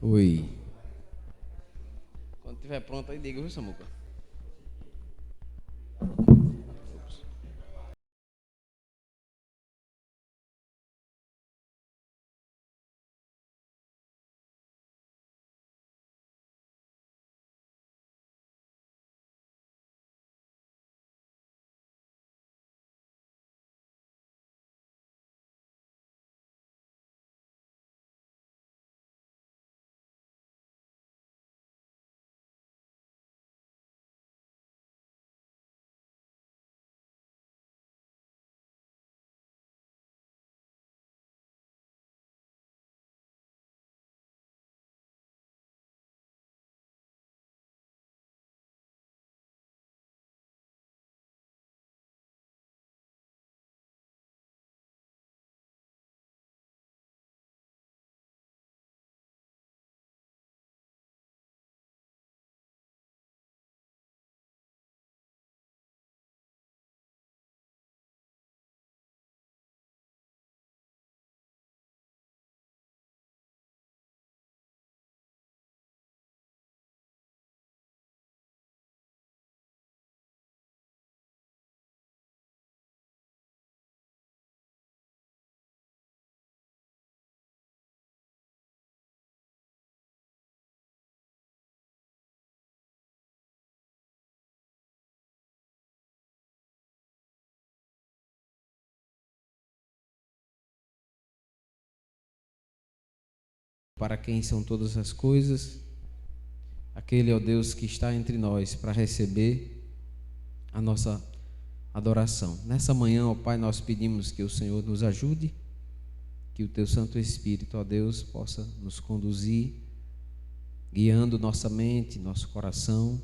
Oi. Quando estiver pronto aí, diga, viu, Samuca? Para quem são todas as coisas, aquele é o Deus que está entre nós para receber a nossa adoração. Nessa manhã, ó Pai, nós pedimos que o Senhor nos ajude, que o Teu Santo Espírito, ó Deus, possa nos conduzir, guiando nossa mente, nosso coração,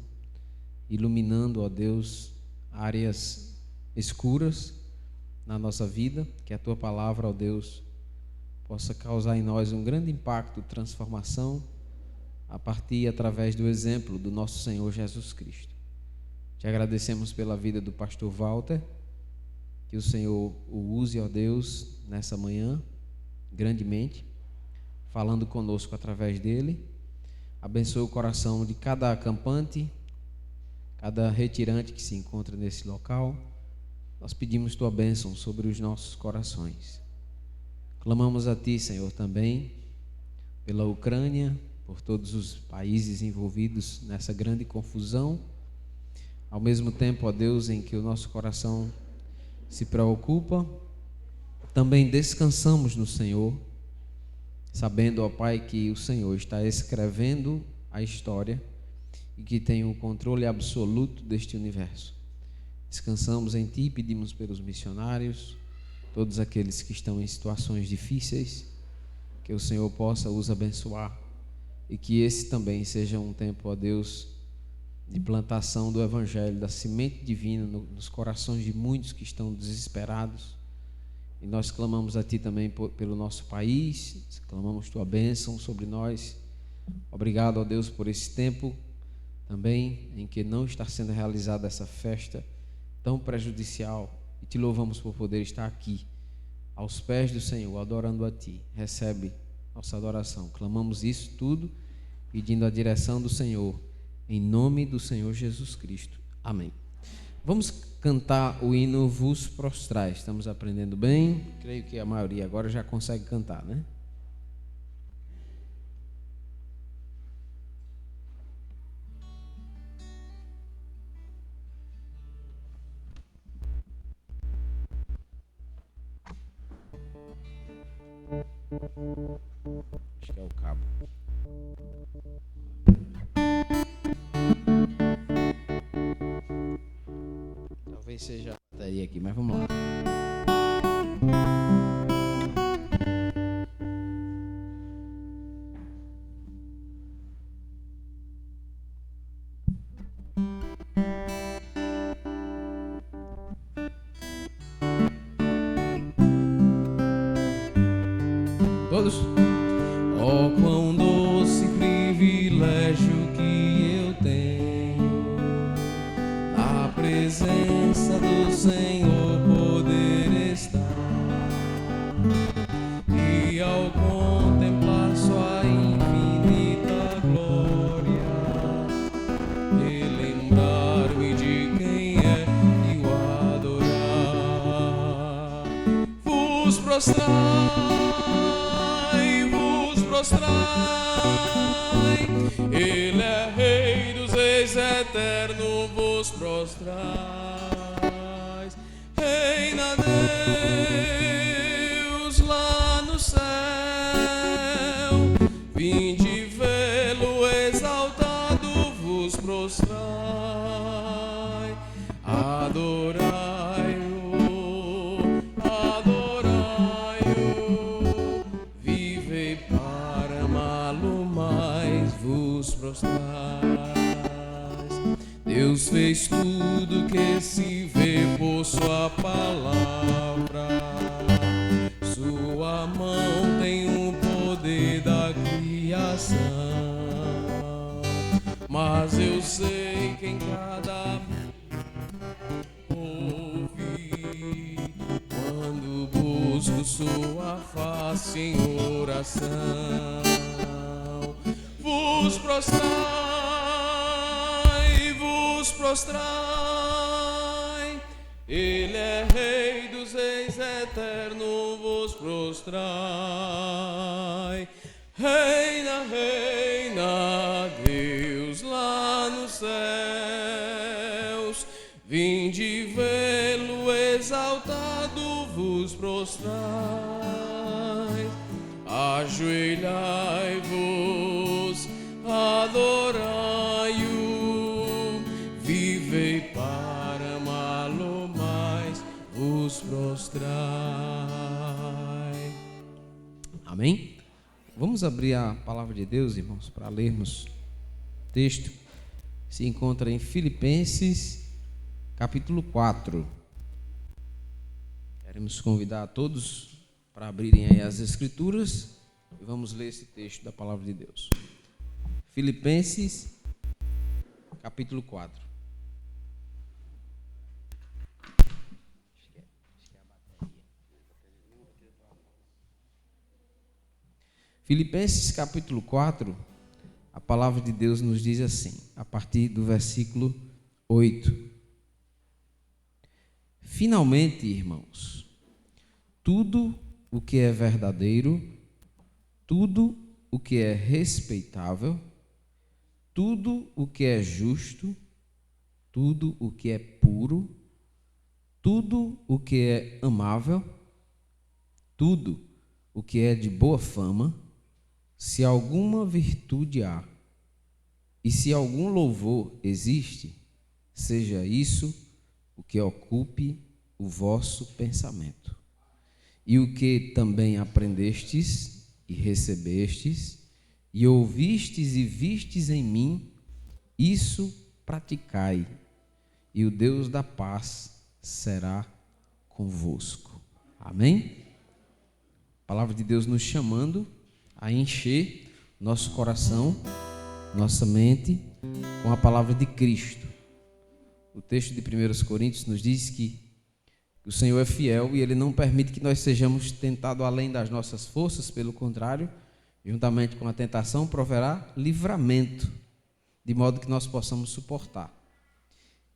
iluminando, ó Deus, áreas escuras na nossa vida, que a Tua palavra, ó Deus, possa causar em nós um grande impacto, transformação, a partir e através do exemplo do nosso Senhor Jesus Cristo. Te agradecemos pela vida do pastor Walter, que o Senhor o use, ó Deus, nessa manhã, grandemente, falando conosco através dele. Abençoe o coração de cada acampante, cada retirante que se encontra nesse local. Nós pedimos Tua bênção sobre os nossos corações. Clamamos a Ti, Senhor, também pela Ucrânia, por todos os países envolvidos nessa grande confusão. Ao mesmo tempo, ó Deus, em que o nosso coração se preocupa, também descansamos no Senhor, sabendo, ó Pai, que o Senhor está escrevendo a história e que tem o controle absoluto deste universo. Descansamos em Ti e pedimos pelos missionários, todos aqueles que estão em situações difíceis, que o Senhor possa os abençoar e que esse também seja um tempo, ó Deus, de plantação do Evangelho, da semente divina nos corações de muitos que estão desesperados. E nós clamamos a Ti também pelo nosso país, clamamos Tua bênção sobre nós. Obrigado, ó Deus, por esse tempo também em que não está sendo realizada essa festa tão prejudicial. E Te louvamos por poder estar aqui, aos pés do Senhor, adorando a Ti. Recebe nossa adoração. Clamamos isso tudo, pedindo a direção do Senhor, em nome do Senhor Jesus Cristo. Amém. Vamos cantar o hino Vos Prostrais. Estamos aprendendo bem. Creio que a maioria agora já consegue cantar, né? Acho que é o cabo. Talvez seja a bateria aqui, mas vamos lá. Todos? Oh, quão doce privilégio que eu tenho, na presença do Senhor poder estar, e ao contemplar sua infinita prostrai, vos prostrai. Ele é Rei dos Reis, eterno, vos prostrais. Reina Deus lá no céu, vinde vê-lo exaltado, vos prostrai. Adorai-o, adorai-o, vivei para amá-lo mais, vos prostrais. Deus fez tudo que se vê por sua palavra. Sua mão tem o poder da criação. Mas eu sei que em cada ouvi, quando busco sua face em oração, vos prostrai, vos prostrai. Ele é Rei dos Reis, eterno, vos prostrai. Reina, reina, Deus lá nos céus, vinde vê-lo exaltado, vos prostrai. Ajoelhai-vos, adorai-o, vivei para amá-lo mais, vos prostrai. Amém? Vamos abrir a palavra de Deus, irmãos, para lermos o texto. Se encontra em Filipenses, capítulo 4. Queremos convidar a todos para abrirem aí as Escrituras e vamos ler esse texto da palavra de Deus. Filipenses, capítulo 4. Filipenses capítulo 4, a palavra de Deus nos diz assim, a partir do versículo 8. Finalmente, irmãos, tudo o que é verdadeiro, tudo o que é respeitável, tudo o que é justo, tudo o que é puro, tudo o que é amável, tudo o que é de boa fama, se alguma virtude há, e se algum louvor existe, seja isso o que ocupe o vosso pensamento. E o que também aprendestes e recebestes, e ouvistes e vistes em mim, isso praticai, e o Deus da paz será convosco. Amém? A palavra de Deus nos chamando a encher nosso coração, nossa mente com a palavra de Cristo. O texto de 1 Coríntios nos diz que o Senhor é fiel e Ele não permite que nós sejamos tentados além das nossas forças, pelo contrário, juntamente com a tentação, proverá livramento, de modo que nós possamos suportar.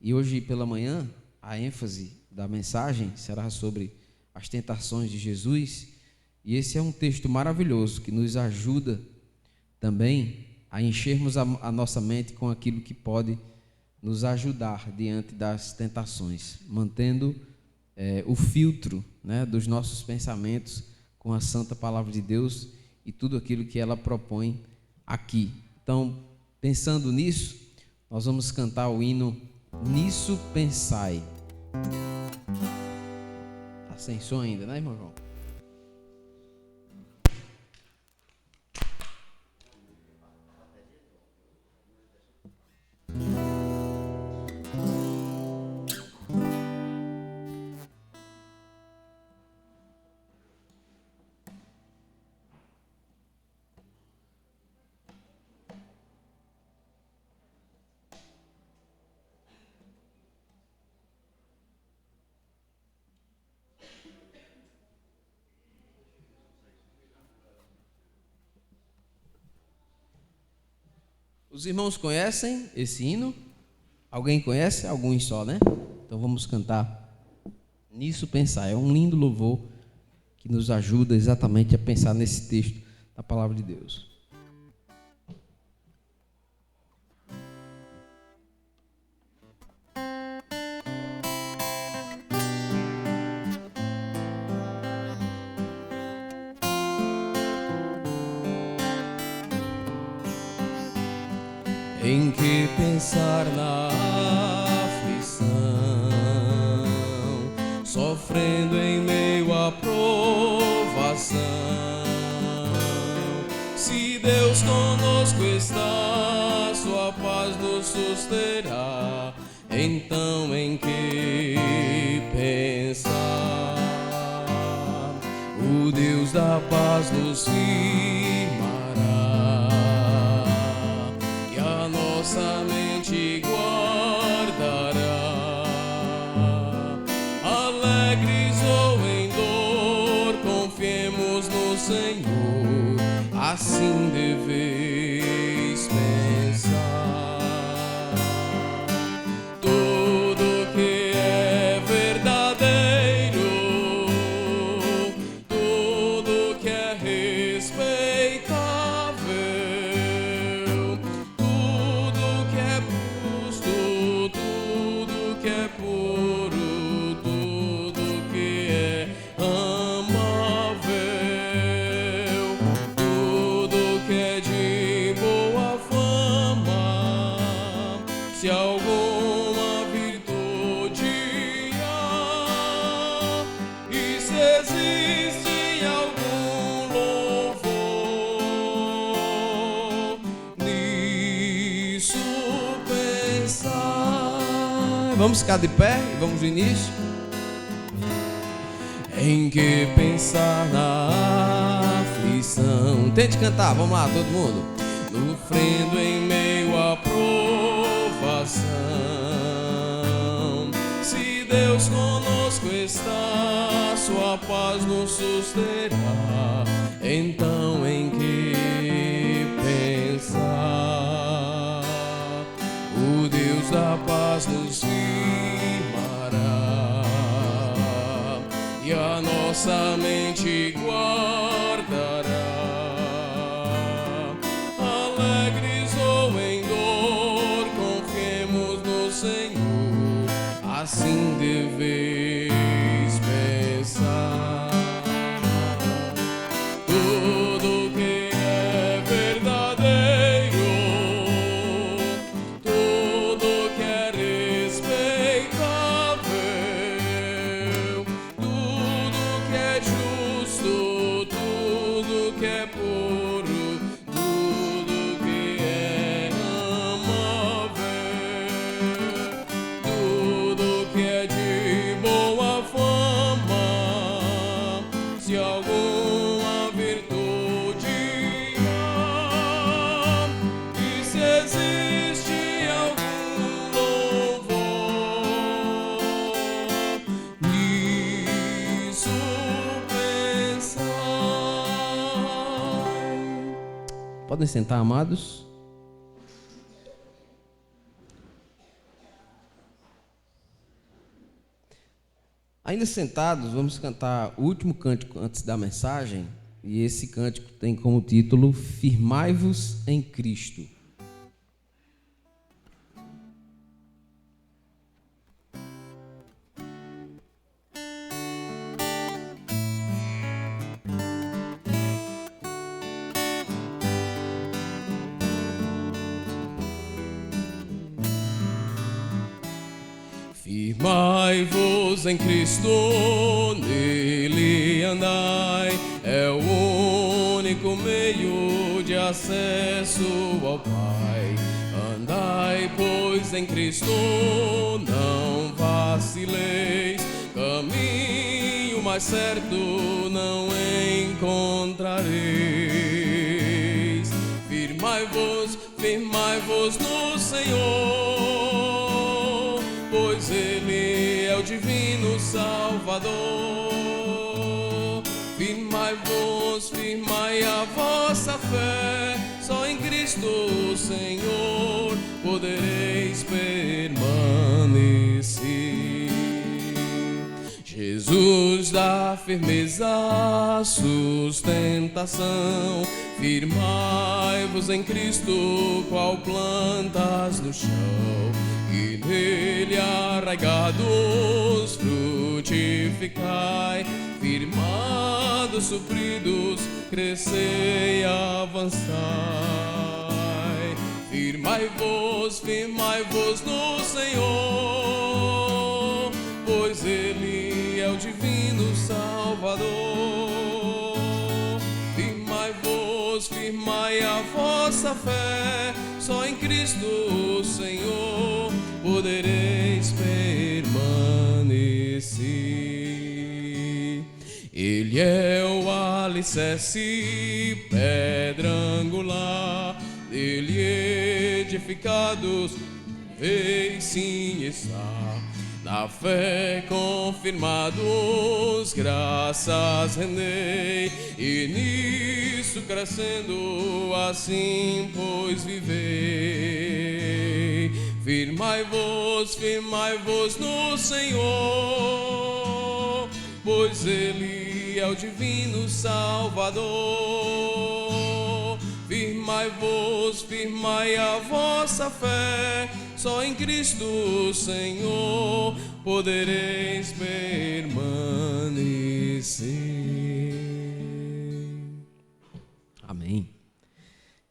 E hoje pela manhã, a ênfase da mensagem será sobre as tentações de Jesus. E esse é um texto maravilhoso que nos ajuda também a enchermos a nossa mente com aquilo que pode nos ajudar diante das tentações, mantendo o filtro, né, dos nossos pensamentos com a santa palavra de Deus e tudo aquilo que ela propõe aqui. Então, pensando nisso, nós vamos cantar o hino Nisso Pensai. Está sem som ainda, né, irmão João? Os irmãos conhecem esse hino? Alguém conhece? Alguns só, né? Então vamos cantar Nisso Pensar. É um lindo louvor que nos ajuda exatamente a pensar nesse texto da palavra de Deus. Em que pensar na aflição, sofrendo em meio à provação. Se Deus conosco está, sua paz nos susterá. Então em que pensar? O Deus da paz nos nossa mente guardará. Alegres ou em dor, confiemos no Senhor, assim deveis pensar. Tudo que é verdadeiro, tudo que é respeitável, se alguma virtude há, e se existe algum louvor, nisso pensar. Vamos ficar de pé e vamos no início. Em que pensar na aflição. Tente cantar, vamos lá, todo mundo. Sofrendo em meio à provação. Se Deus conosco está, sua paz nos susterá. Então em que pensar? O Deus da paz nos firmará e a nossa mente guardará. Alegres ou em dor, confiemos no Senhor, assim deveis pensar. Tudo que é verdadeiro, tudo que é respeitável, tudo que é justo, tudo que é puro, tudo que é amável, tudo que é de boa fama, se alguma virtude há, e se existe algum louvor, nisso pensar. Podem sentar, amados. Ainda sentados, vamos cantar o último cântico antes da mensagem. E esse cântico tem como título Firmai-vos em Cristo. Firmai-vos em Cristo, nele andai, é o único meio de acesso ao Pai. Andai, pois, em Cristo, não vacileis, caminho mais certo não encontrareis. Firmai-vos, firmai-vos no Senhor, pois Ele é o divino Salvador. Firmai-vos, firmai a vossa fé, só em Cristo Senhor podereis permanecer. Jesus Jesus dá firmeza, sustentação. Firmai-vos em Cristo, qual plantas no chão, e nele arraigados frutificai. Firmados, supridos, crescei, avançai. Firmai-vos no Senhor, pois Ele é o divino Salvador. Firmai-vos, firmai a vossa fé, só em Cristo Senhor podereis permanecer. Ele é o alicerce, pedra angular, dele edificados, vez sim está. Na fé confirmados, graças rendei, e nisso crescendo, assim pois vivei. Firmai-vos no Senhor, pois Ele é o divino Salvador. Firmai-vos, firmai a vossa fé, só em Cristo Senhor podereis permanecer. Amém.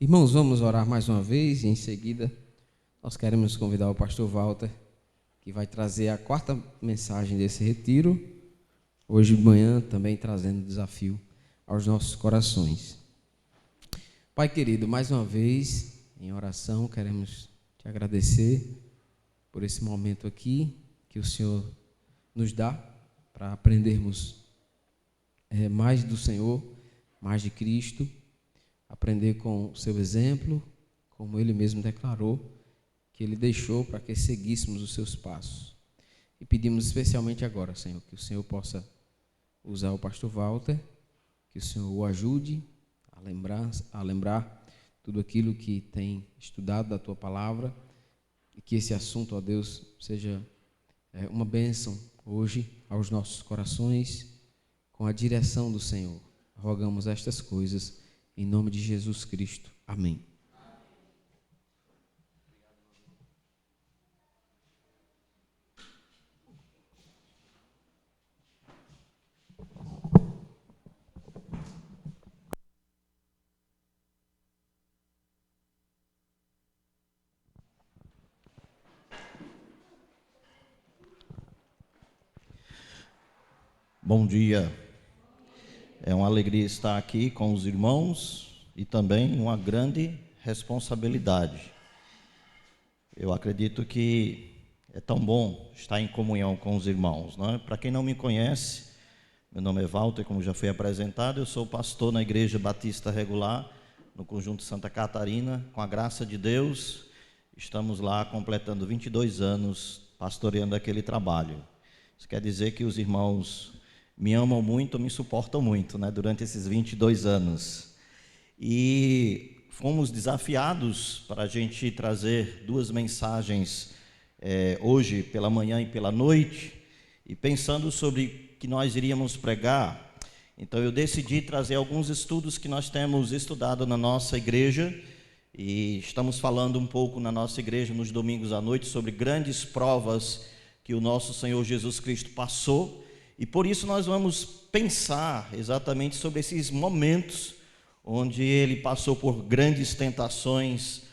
Irmãos, vamos orar mais uma vez e em seguida nós queremos convidar o pastor Walter, que vai trazer a quarta mensagem desse retiro, hoje de manhã, também trazendo desafio aos nossos corações. Pai querido, mais uma vez, em oração, queremos te agradecer por esse momento aqui que o Senhor nos dá para aprendermos mais do Senhor, mais de Cristo, aprender com o seu exemplo, como Ele mesmo declarou, que Ele deixou para que seguíssemos os seus passos. E pedimos especialmente agora, Senhor, que o Senhor possa usar o pastor Walter, que o Senhor o ajude a lembrar tudo aquilo que tem estudado da Tua Palavra, e que esse assunto, ó Deus, seja uma bênção hoje aos nossos corações, com a direção do Senhor. Rogamos estas coisas em nome de Jesus Cristo. Amém. Bom dia, é uma alegria estar aqui com os irmãos e também uma grande responsabilidade. Eu acredito que é tão bom estar em comunhão com os irmãos, não é? Para quem não me conhece, meu nome é Walter, como já foi apresentado, eu sou pastor na Igreja Batista Regular, no Conjunto Santa Catarina. Com a graça de Deus, estamos lá completando 22 anos pastoreando aquele trabalho. Isso quer dizer que os irmãos me amam muito, me suportam muito, né, durante esses 22 anos. E fomos desafiados para a gente trazer duas mensagens hoje pela manhã e pela noite, e pensando sobre o que nós iríamos pregar, então eu decidi trazer alguns estudos que nós temos estudado na nossa igreja, e estamos falando um pouco na nossa igreja nos domingos à noite sobre grandes provas que o nosso Senhor Jesus Cristo passou. E por isso nós vamos pensar exatamente sobre esses momentos onde Ele passou por grandes tentações,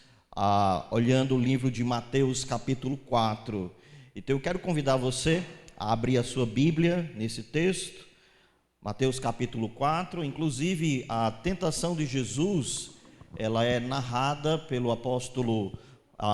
olhando o livro de Mateus capítulo 4. Então eu quero convidar você a abrir a sua Bíblia nesse texto, Mateus capítulo 4. Inclusive a tentação de Jesus, ela é narrada pelo apóstolo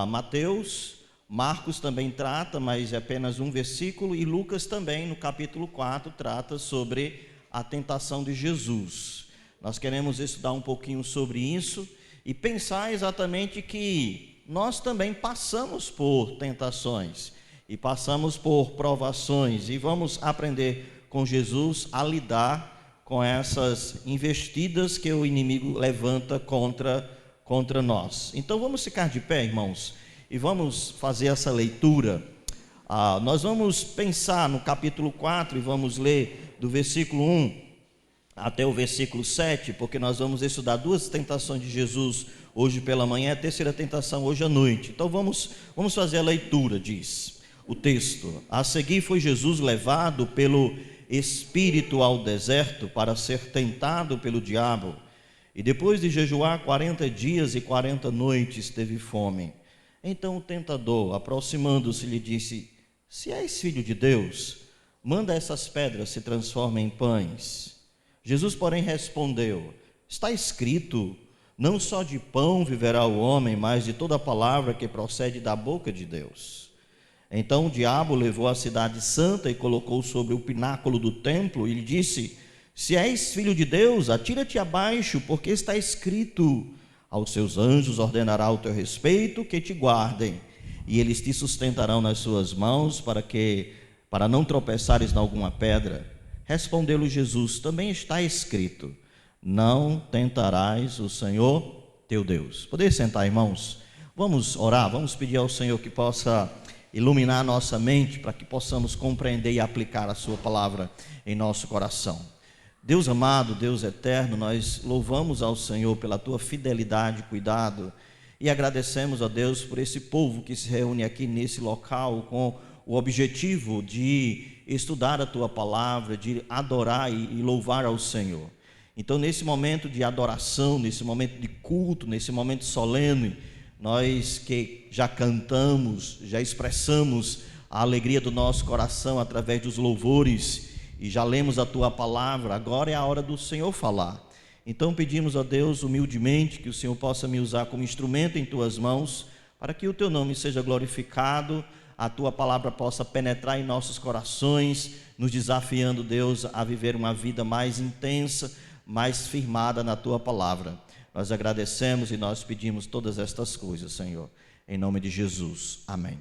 Mateus. Marcos também trata, mas é apenas um versículo, e Lucas também, no capítulo 4, trata sobre a tentação de Jesus. Nós queremos estudar um pouquinho sobre isso e pensar exatamente que nós também passamos por tentações e passamos por provações, e vamos aprender com Jesus a lidar com essas investidas que o inimigo levanta contra nós. Então vamos ficar de pé, irmãos, e vamos fazer essa leitura. Nós vamos pensar no capítulo 4 e vamos ler do versículo 1 até o versículo 7, porque nós vamos estudar duas tentações de Jesus hoje pela manhã, a terceira tentação hoje à noite. Então vamos fazer a leitura, diz o texto. A seguir foi Jesus levado pelo Espírito ao deserto para ser tentado pelo diabo. E depois de jejuar 40 dias e 40 noites, teve fome. Então o tentador, aproximando-se, lhe disse: se és filho de Deus, manda essas pedras se transformem em pães. Jesus, porém, respondeu: está escrito, não só de pão viverá o homem, mas de toda palavra que procede da boca de Deus. Então o diabo levou a cidade santa e colocou sobre o pináculo do templo e lhe disse: se és filho de Deus, atira-te abaixo, porque está escrito, aos seus anjos ordenará o teu respeito, que te guardem, e eles te sustentarão nas suas mãos, para não tropeçares em alguma pedra. Respondeu-lhe Jesus: também está escrito, não tentarás o Senhor teu Deus. Poder sentar, irmãos? Vamos orar, vamos pedir ao Senhor que possa iluminar a nossa mente, para que possamos compreender e aplicar a sua palavra em nosso coração. Deus amado, Deus eterno, nós louvamos ao Senhor pela tua fidelidade e cuidado, e agradecemos a Deus por esse povo que se reúne aqui nesse local com o objetivo de estudar a tua palavra, de adorar e louvar ao Senhor. Então, nesse momento de adoração, nesse momento de culto, nesse momento solene, nós que já cantamos, já expressamos a alegria do nosso coração através dos louvores, e já lemos a tua palavra, agora é a hora do Senhor falar. Então pedimos a Deus humildemente que o Senhor possa me usar como instrumento em tuas mãos, para que o teu nome seja glorificado, a tua palavra possa penetrar em nossos corações, nos desafiando, Deus, a viver uma vida mais intensa, mais firmada na tua palavra. Nós agradecemos e nós pedimos todas estas coisas, Senhor, em nome de Jesus. Amém.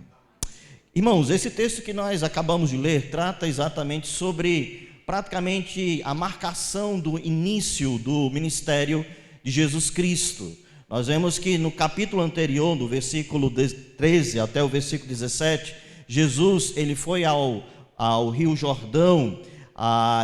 Irmãos, esse texto que nós acabamos de ler trata exatamente sobre praticamente a marcação do início do ministério de Jesus Cristo. Nós vemos que no capítulo anterior, do versículo 13 até o versículo 17, Jesus ele foi ao Rio Jordão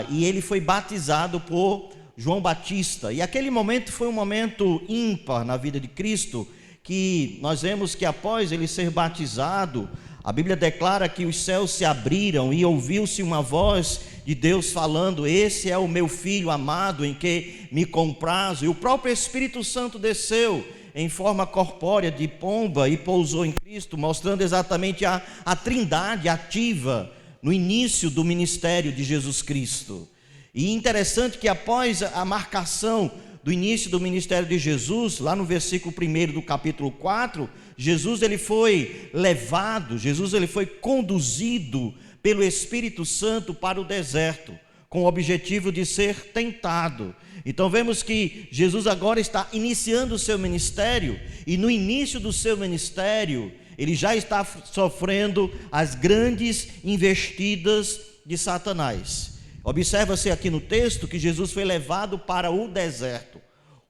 e ele foi batizado por João Batista. E aquele momento foi um momento ímpar na vida de Cristo, que nós vemos que após ele ser batizado, a Bíblia declara que os céus se abriram e ouviu-se uma voz de Deus falando: esse é o meu filho amado em que me comprazo. E o próprio Espírito Santo desceu em forma corpórea de pomba e pousou em Cristo, mostrando exatamente a trindade ativa no início do ministério de Jesus Cristo. E interessante que após a marcação do início do ministério de Jesus, lá no versículo 1 do capítulo 4, Jesus ele foi levado, Jesus ele foi conduzido pelo Espírito Santo para o deserto, com o objetivo de ser tentado. Então vemos que Jesus agora está iniciando o seu ministério, e no início do seu ministério, ele já está sofrendo as grandes investidas de Satanás. Observa-se aqui no texto que Jesus foi levado para o deserto.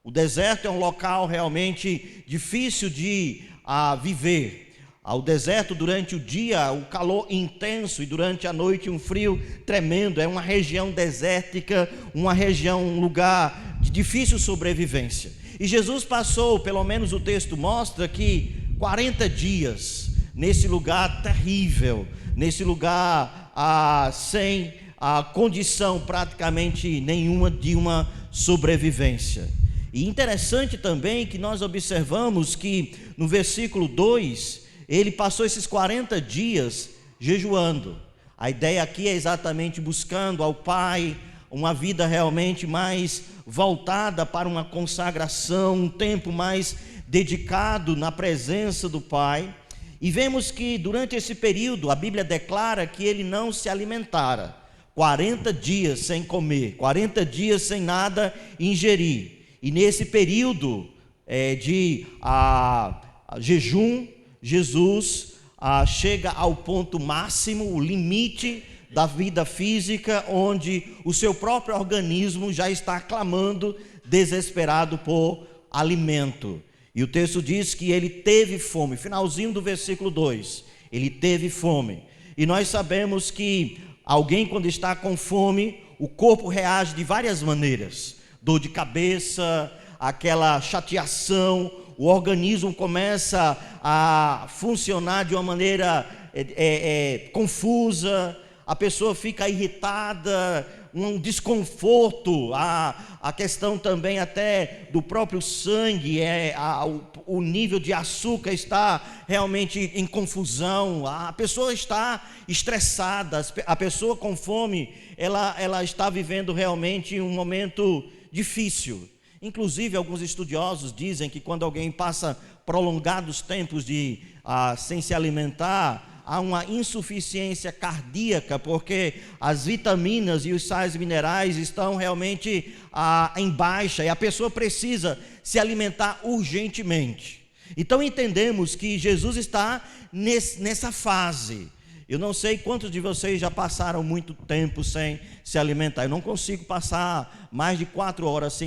O deserto é um local realmente difícil de viver. Ao deserto, durante o dia, o calor intenso, e durante a noite, um frio tremendo. É uma região desértica, um lugar de difícil sobrevivência. E Jesus passou, pelo menos o texto mostra, que 40 dias nesse lugar terrível, nesse lugar sem a condição praticamente nenhuma de uma sobrevivência. E interessante também que nós observamos que no versículo 2, ele passou esses 40 dias jejuando. A ideia aqui é exatamente buscando ao Pai uma vida realmente mais voltada para uma consagração, um tempo mais dedicado na presença do Pai. E vemos que durante esse período a Bíblia declara que ele não se alimentara. 40 dias sem comer, 40 dias sem nada ingerir. E nesse período de jejum, Jesus chega ao ponto máximo, o limite da vida física, onde o seu próprio organismo já está clamando, desesperado por alimento. E o texto diz que ele teve fome, finalzinho do versículo 2, ele teve fome. E nós sabemos que alguém, quando está com fome, o corpo reage de várias maneiras. Dor de cabeça, aquela chateação, o organismo começa a funcionar de uma maneira confusa, a pessoa fica irritada, um desconforto, a questão também até do próprio sangue, o nível de açúcar está realmente em confusão, a pessoa está estressada, a pessoa com fome, ela está vivendo realmente um momento difícil. Inclusive, alguns estudiosos dizem que quando alguém passa prolongados tempos sem se alimentar, há uma insuficiência cardíaca, porque as vitaminas e os sais minerais estão realmente em baixa, e a pessoa precisa se alimentar urgentemente. Então entendemos que Jesus está nessa fase. Eu não sei quantos de vocês já passaram muito tempo sem se alimentar. Eu não consigo passar mais de 4 horas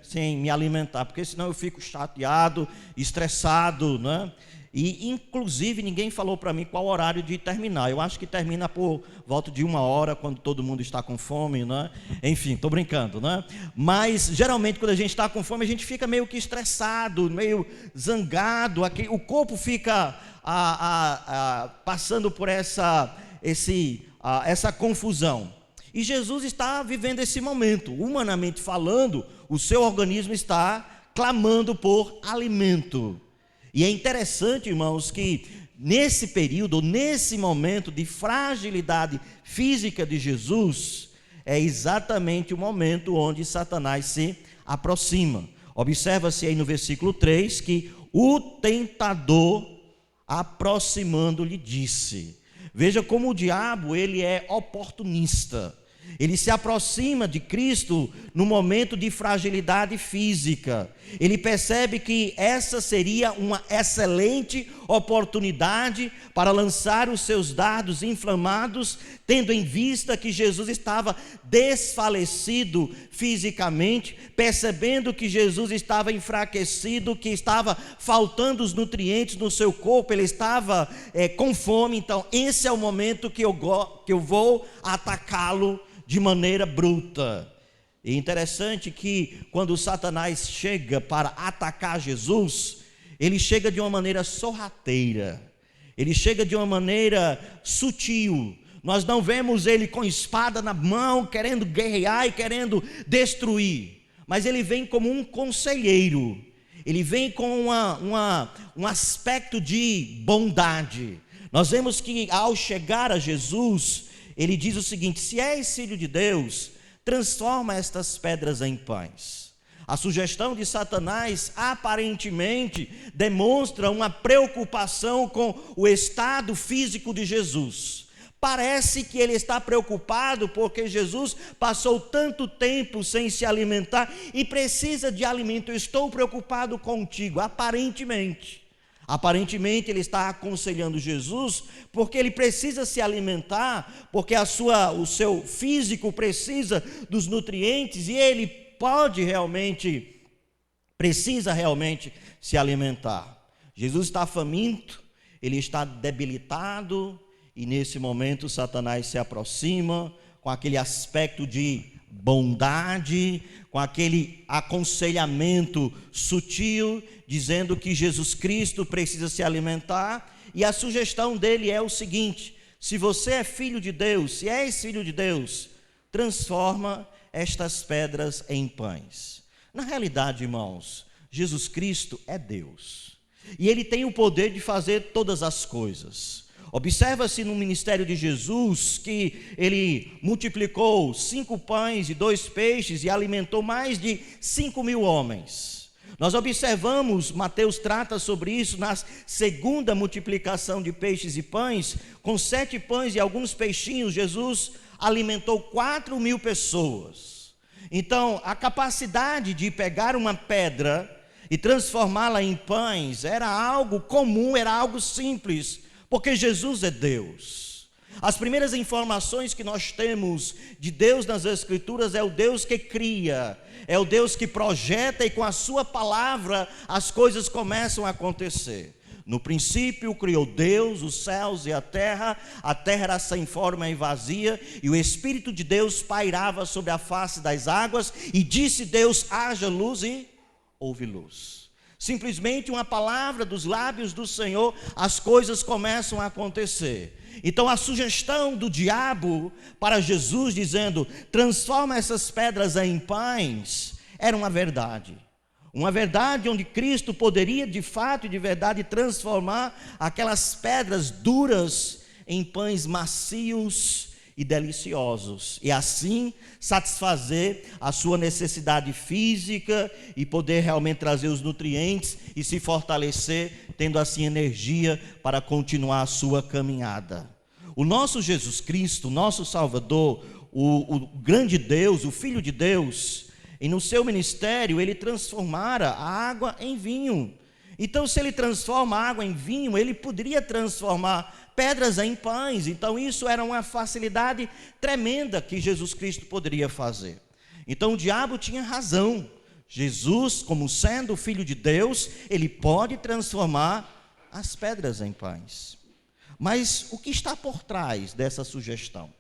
sem me alimentar, porque senão eu fico chateado, estressado, né? E inclusive ninguém falou para mim qual horário de terminar. Eu acho que termina por volta de 1 hora, quando todo mundo está com fome, né? Enfim, estou brincando, né? Mas geralmente quando a gente está com fome, a gente fica meio que estressado, meio zangado, o corpo fica passando por essa confusão. E Jesus está vivendo esse momento. Humanamente falando, o seu organismo está clamando por alimento. E é interessante, irmãos, que nesse período, nesse momento de fragilidade física de Jesus, é exatamente o momento onde Satanás se aproxima. Observa-se aí no versículo 3 que o tentador, aproximando-lhe, disse. Veja como o diabo, ele é oportunista. Ele se aproxima de Cristo no momento de fragilidade física. Ele percebe que essa seria uma excelente oportunidade para lançar os seus dardos inflamados, tendo em vista que Jesus estava desfalecido fisicamente, percebendo que Jesus estava enfraquecido, que estava faltando os nutrientes no seu corpo, ele estava com fome. Então esse é o momento que eu vou atacá-lo de maneira bruta. E interessante que quando Satanás chega para atacar Jesus, ele chega de uma maneira sorrateira, ele chega de uma maneira sutil. Nós não vemos ele com espada na mão, querendo guerrear e querendo destruir, mas ele vem como um conselheiro, ele vem com um aspecto de bondade. Nós vemos que ao chegar a Jesus, ele diz o seguinte: se és filho de Deus, transforma estas pedras em pães. A sugestão de Satanás aparentemente demonstra uma preocupação com o estado físico de Jesus. Parece que ele está preocupado porque Jesus passou tanto tempo sem se alimentar e precisa de alimento. Eu estou preocupado contigo, aparentemente. Aparentemente ele está aconselhando Jesus porque ele precisa se alimentar, porque o seu físico precisa dos nutrientes e ele precisa realmente se alimentar. Jesus está faminto, ele está debilitado e nesse momento Satanás se aproxima com aquele aspecto de bondade, com aquele aconselhamento sutil, dizendo que Jesus Cristo precisa se alimentar, e a sugestão dele é o seguinte: se você é filho de Deus, se és filho de Deus, transforma estas pedras em pães. Na realidade, irmãos, Jesus Cristo é Deus, e ele tem o poder de fazer todas as coisas. Observa-se no ministério de Jesus que ele multiplicou 5 pães e 2 peixes e alimentou mais de 5.000 homens. Nós observamos, Mateus trata sobre isso, na segunda multiplicação de peixes e pães, com 7 pães e alguns peixinhos, Jesus alimentou 4.000 pessoas. Então, a capacidade de pegar uma pedra e transformá-la em pães era algo comum, era algo simples, porque Jesus é Deus. As primeiras informações que nós temos de Deus nas Escrituras é o Deus que cria, é o Deus que projeta e com a sua palavra as coisas começam a acontecer. No princípio criou Deus os céus e a terra era sem forma e vazia, e o Espírito de Deus pairava sobre a face das águas, e disse Deus: haja luz, e houve luz. Simplesmente uma palavra dos lábios do Senhor, as coisas começam a acontecer. Então a sugestão do diabo para Jesus, dizendo: transforma essas pedras em pães, era uma verdade. Uma verdade onde Cristo poderia de fato e de verdade transformar aquelas pedras duras em pães macios e deliciosos, e assim satisfazer a sua necessidade física e poder realmente trazer os nutrientes e se fortalecer, tendo assim energia para continuar a sua caminhada. O nosso Jesus Cristo, nosso Salvador, o grande Deus, o Filho de Deus, e no seu ministério ele transformara a água em vinho. Então, se ele transforma a água em vinho, ele poderia transformar pedras em pães. Então isso era uma facilidade tremenda que Jesus Cristo poderia fazer. Então o diabo tinha razão. Jesus, como sendo o Filho de Deus, ele pode transformar as pedras em pães. Mas o que está por trás dessa sugestão?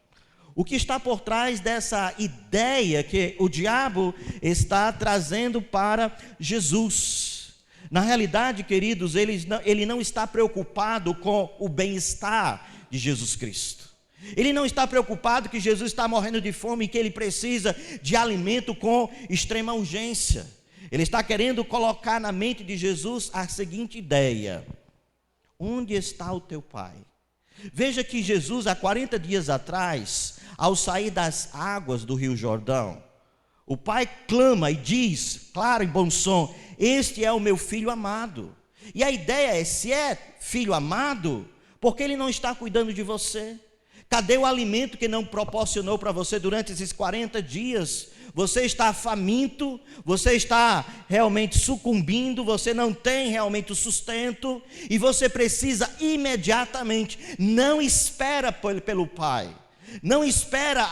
O que está por trás dessa ideia que o diabo está trazendo para Jesus? Na realidade, queridos, ele não está preocupado com o bem-estar de Jesus Cristo. Ele não está preocupado que Jesus está morrendo de fome e que ele precisa de alimento com extrema urgência. Ele está querendo colocar na mente de Jesus a seguinte ideia: onde está o teu Pai? Veja que Jesus, há 40 dias atrás, ao sair das águas do Rio Jordão, o Pai clama e diz, claro e bom som: este é o meu filho amado. E a ideia é, se é filho amado, por que ele não está cuidando de você? Cadê o alimento que não proporcionou para você durante esses 40 dias? Você está faminto, você está realmente sucumbindo, você não tem realmente o sustento, e você precisa imediatamente, não espera pelo Pai, não espera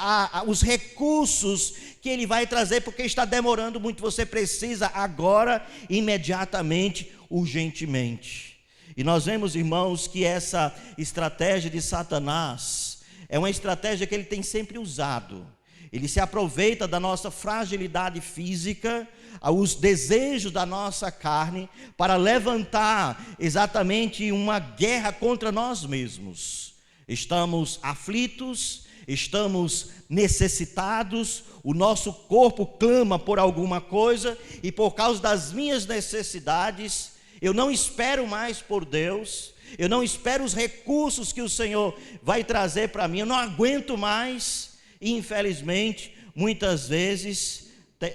os recursos que Ele vai trazer, porque está demorando muito. Você precisa agora, imediatamente, urgentemente. E nós vemos, irmãos, que essa estratégia de Satanás é uma estratégia que ele tem sempre usado. Ele se aproveita da nossa fragilidade física, os desejos da nossa carne, para levantar exatamente uma guerra contra nós mesmos. Estamos aflitos, estamos necessitados, o nosso corpo clama por alguma coisa, e por causa das minhas necessidades, eu não espero mais por Deus, eu não espero os recursos que o Senhor vai trazer para mim, eu não aguento mais. E infelizmente, muitas vezes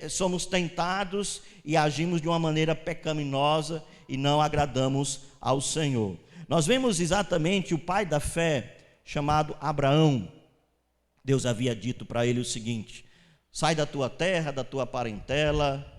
somos tentados e agimos de uma maneira pecaminosa e não agradamos ao Senhor. Nós vemos exatamente o pai da fé, chamado Abraão. Deus havia dito para ele o seguinte: sai da tua terra, da tua parentela,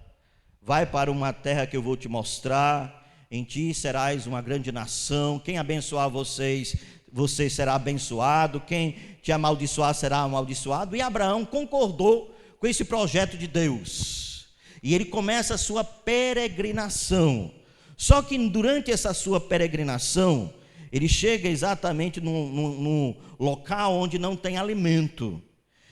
vai para uma terra que eu vou te mostrar, em ti serás uma grande nação, quem abençoar vocês, você será abençoado, quem te amaldiçoar será amaldiçoado. E Abraão concordou com esse projeto de Deus, e ele começa a sua peregrinação. Só que durante essa sua peregrinação, ele chega exatamente num local onde não tem alimento,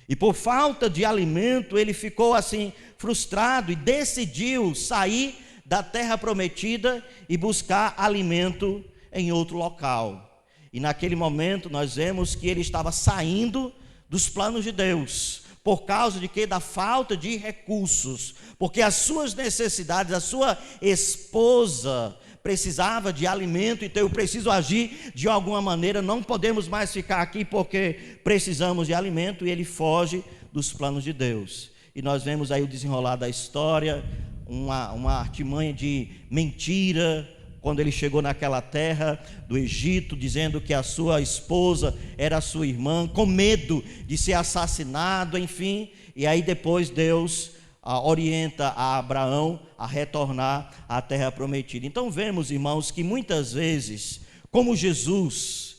e por falta de alimento ele ficou assim frustrado e decidiu sair da terra prometida e buscar alimento em outro local. E naquele momento nós vemos que ele estava saindo dos planos de Deus, por causa de quê? Da falta de recursos, porque as suas necessidades, a sua esposa precisava de alimento, então eu preciso agir de alguma maneira, não podemos mais ficar aqui porque precisamos de alimento, e ele foge dos planos de Deus. E nós vemos aí o desenrolar da história, uma artimanha de mentira, quando ele chegou naquela terra do Egito, dizendo que a sua esposa era a sua irmã, com medo de ser assassinado, enfim. E aí depois Deus orienta a Abraão a retornar à terra prometida. Então vemos, irmãos, que muitas vezes, como Jesus,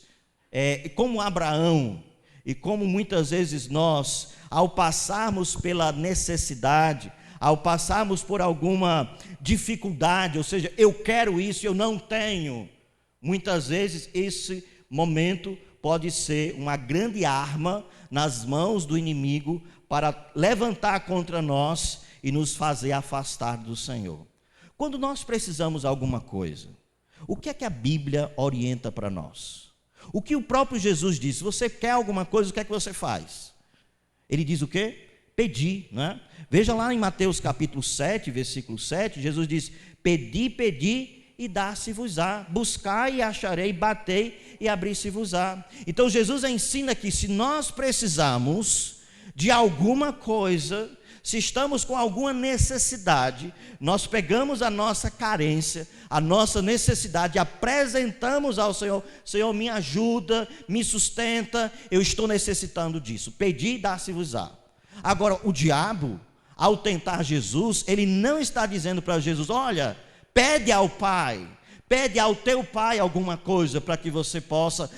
como Abraão, e como muitas vezes nós, ao passarmos pela necessidade, ao passarmos por alguma dificuldade, ou seja, eu quero isso, eu não tenho, muitas vezes esse momento pode ser uma grande arma nas mãos do inimigo para levantar contra nós e nos fazer afastar do Senhor. Quando nós precisamos de alguma coisa, o que é que a Bíblia orienta para nós? O que o próprio Jesus diz? Se você quer alguma coisa, o que é que você faz? Ele diz o quê? Pedir, né? Veja lá em Mateus capítulo 7, versículo 7, Jesus diz: pedi, pedi e dar-se-vos-á, buscai e acharei, batei e abrir-se-vos-á. Então Jesus ensina que se nós precisamos de alguma coisa, se estamos com alguma necessidade, nós pegamos a nossa carência, a nossa necessidade, apresentamos ao Senhor: Senhor, me ajuda, me sustenta, eu estou necessitando disso. Pedi e dar-se-vos-á. Agora, o diabo, ao tentar Jesus, ele não está dizendo para Jesus: olha, pede ao Pai, pede ao teu Pai alguma coisa para que você possa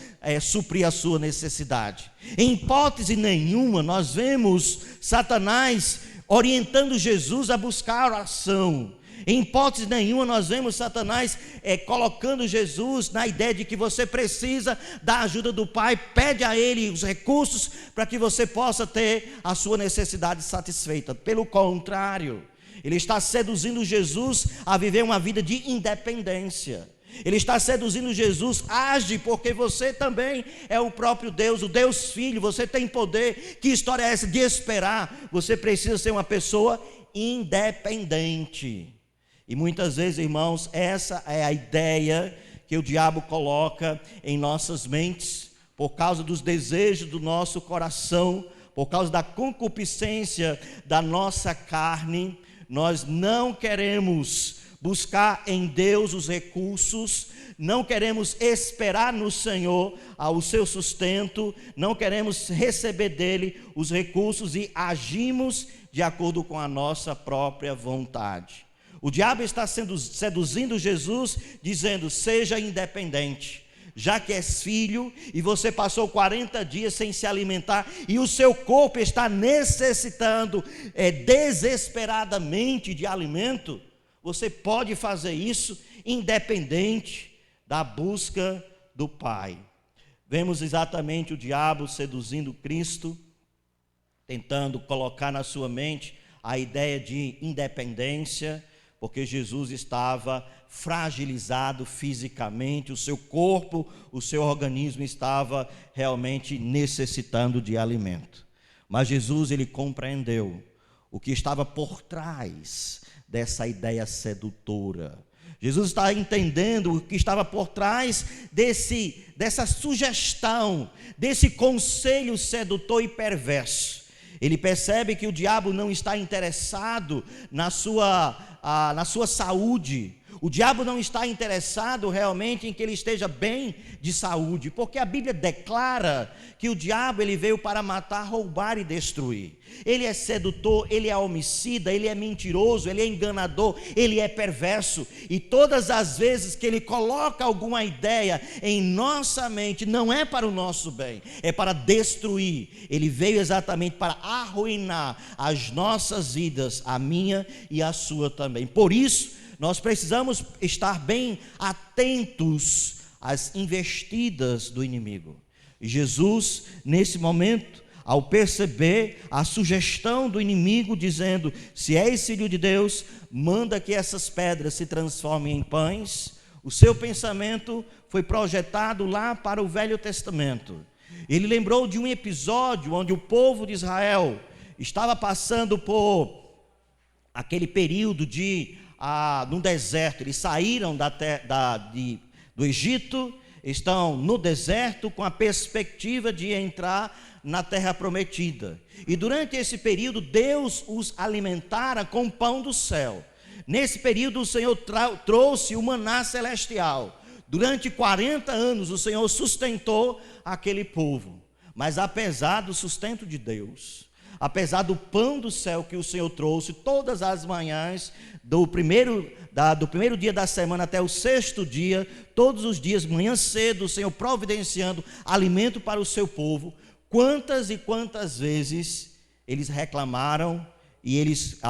suprir a sua necessidade. Em hipótese nenhuma, nós vemos Satanás orientando Jesus a buscar oração. Em hipótese nenhuma, nós vemos Satanás colocando Jesus na ideia de que você precisa da ajuda do Pai, pede a Ele os recursos para que você possa ter a sua necessidade satisfeita. Pelo contrário, ele está seduzindo Jesus a viver uma vida de independência. Ele está seduzindo Jesus: age, porque você também é o próprio Deus, o Deus Filho, você tem poder. Que história é essa de esperar? Você precisa ser uma pessoa independente. E muitas vezes, irmãos, essa é a ideia que o diabo coloca em nossas mentes, por causa dos desejos do nosso coração, por causa da concupiscência da nossa carne. Nós não queremos buscar em Deus os recursos, não queremos esperar no Senhor o seu sustento, não queremos receber dele os recursos e agimos de acordo com a nossa própria vontade. O diabo está seduzindo Jesus, dizendo: seja independente, já que és filho e você passou 40 dias sem se alimentar e o seu corpo está necessitando desesperadamente de alimento, você pode fazer isso independente da busca do Pai. Vemos exatamente o diabo seduzindo Cristo, tentando colocar na sua mente a ideia de independência, porque Jesus estava fragilizado fisicamente, o seu corpo, o seu organismo estava realmente necessitando de alimento. Mas Jesus, ele compreendeu o que estava por trás dessa ideia sedutora. Jesus está entendendo o que estava por trás dessa sugestão, desse conselho sedutor e perverso. Ele percebe que o diabo não está interessado na sua saúde. O diabo não está interessado realmente em que ele esteja bem de saúde, porque a Bíblia declara que o diabo ele veio para matar, roubar e destruir. Ele é sedutor, ele é homicida, ele é mentiroso, ele é enganador, ele é perverso. E todas as vezes que ele coloca alguma ideia em nossa mente, não é para o nosso bem, é para destruir. Ele veio exatamente para arruinar as nossas vidas, a minha e a sua também. Por isso, nós precisamos estar bem atentos às investidas do inimigo. E Jesus, nesse momento, ao perceber a sugestão do inimigo, dizendo: se és filho de Deus, manda que essas pedras se transformem em pães, o seu pensamento foi projetado lá para o Velho Testamento. Ele lembrou de um episódio onde o povo de Israel estava passando por aquele período no deserto. Eles saíram do Egito, estão no deserto com a perspectiva de entrar na terra prometida. E durante esse período, Deus os alimentara com pão do céu. Nesse período, o Senhor trouxe o maná celestial. Durante 40 anos, o Senhor sustentou aquele povo. Mas apesar do sustento de Deus, apesar do pão do céu que o Senhor trouxe todas as manhãs, do primeiro dia da semana até o sexto dia, todos os dias, manhã cedo, o Senhor providenciando alimento para o seu povo, quantas e quantas vezes eles reclamaram e eles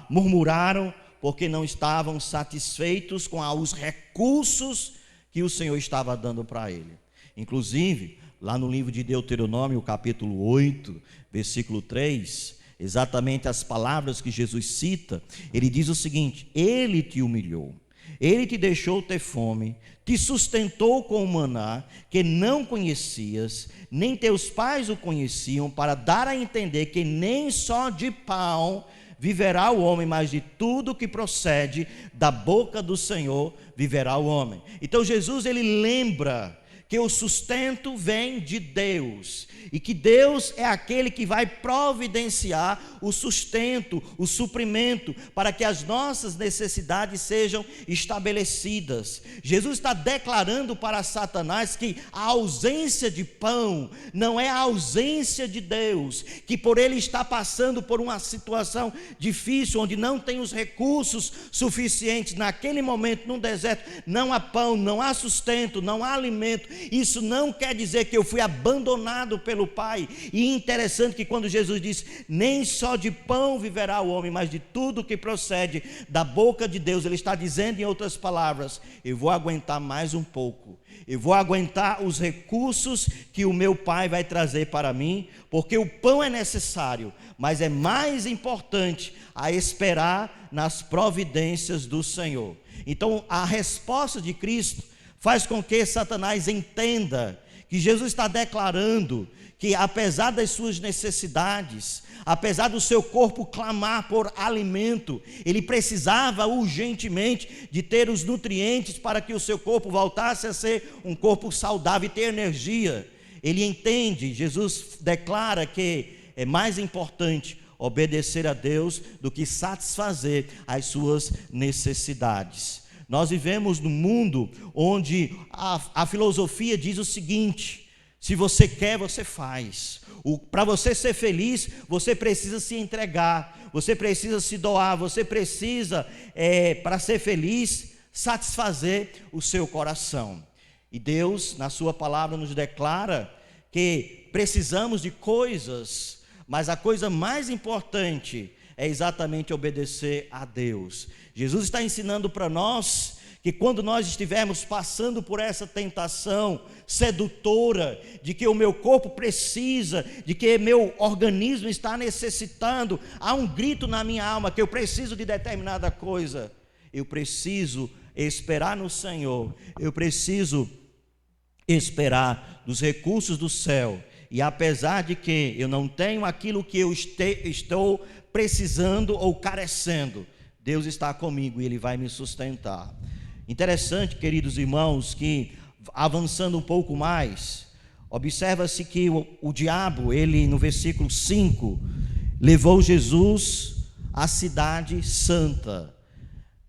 murmuraram porque não estavam satisfeitos com os recursos que o Senhor estava dando para ele. Inclusive, lá no livro de Deuteronômio, capítulo 8, versículo 3, exatamente as palavras que Jesus cita, ele diz o seguinte: ele te humilhou, ele te deixou ter fome, te sustentou com o maná que não conhecias, nem teus pais o conheciam, para dar a entender que nem só de pão viverá o homem, mas de tudo que procede da boca do Senhor viverá o homem. Então Jesus, ele lembra que o sustento vem de Deus, e que Deus é aquele que vai providenciar o sustento, o suprimento, para que as nossas necessidades sejam estabelecidas. Jesus está declarando para Satanás que a ausência de pão não é a ausência de Deus, que por ele estar passando por uma situação difícil, onde não tem os recursos suficientes, naquele momento no deserto, não há pão, não há sustento, não há alimento. Isso não quer dizer que eu fui abandonado pelo Pai. E interessante que quando Jesus diz: nem só de pão viverá o homem, mas de tudo que procede da boca de Deus, ele está dizendo, em outras palavras, eu vou aguentar mais um pouco, eu vou aguentar os recursos que o meu Pai vai trazer para mim, porque o pão é necessário, mas é mais importante a esperar nas providências do Senhor. Então a resposta de Cristo faz com que Satanás entenda que Jesus está declarando que, apesar das suas necessidades, apesar do seu corpo clamar por alimento, ele precisava urgentemente de ter os nutrientes para que o seu corpo voltasse a ser um corpo saudável e ter energia. Ele entende, Jesus declara que é mais importante obedecer a Deus do que satisfazer as suas necessidades. Nós vivemos num mundo onde a filosofia diz o seguinte: se você quer, você faz. Para você ser feliz, você precisa se entregar, você precisa se doar, você precisa, para ser feliz, satisfazer o seu coração. E Deus, na sua palavra, nos declara que precisamos de coisas, mas a coisa mais importante é exatamente obedecer a Deus. Jesus está ensinando para nós que quando nós estivermos passando por essa tentação sedutora, de que o meu corpo precisa, de que meu organismo está necessitando, há um grito na minha alma que eu preciso de determinada coisa, eu preciso esperar no Senhor, eu preciso esperar nos recursos do céu. E apesar de que eu não tenho aquilo que eu estou precisando ou carecendo, Deus está comigo e Ele vai me sustentar. Interessante, queridos irmãos, que avançando um pouco mais, observa-se que o diabo, ele no versículo 5, levou Jesus à cidade santa.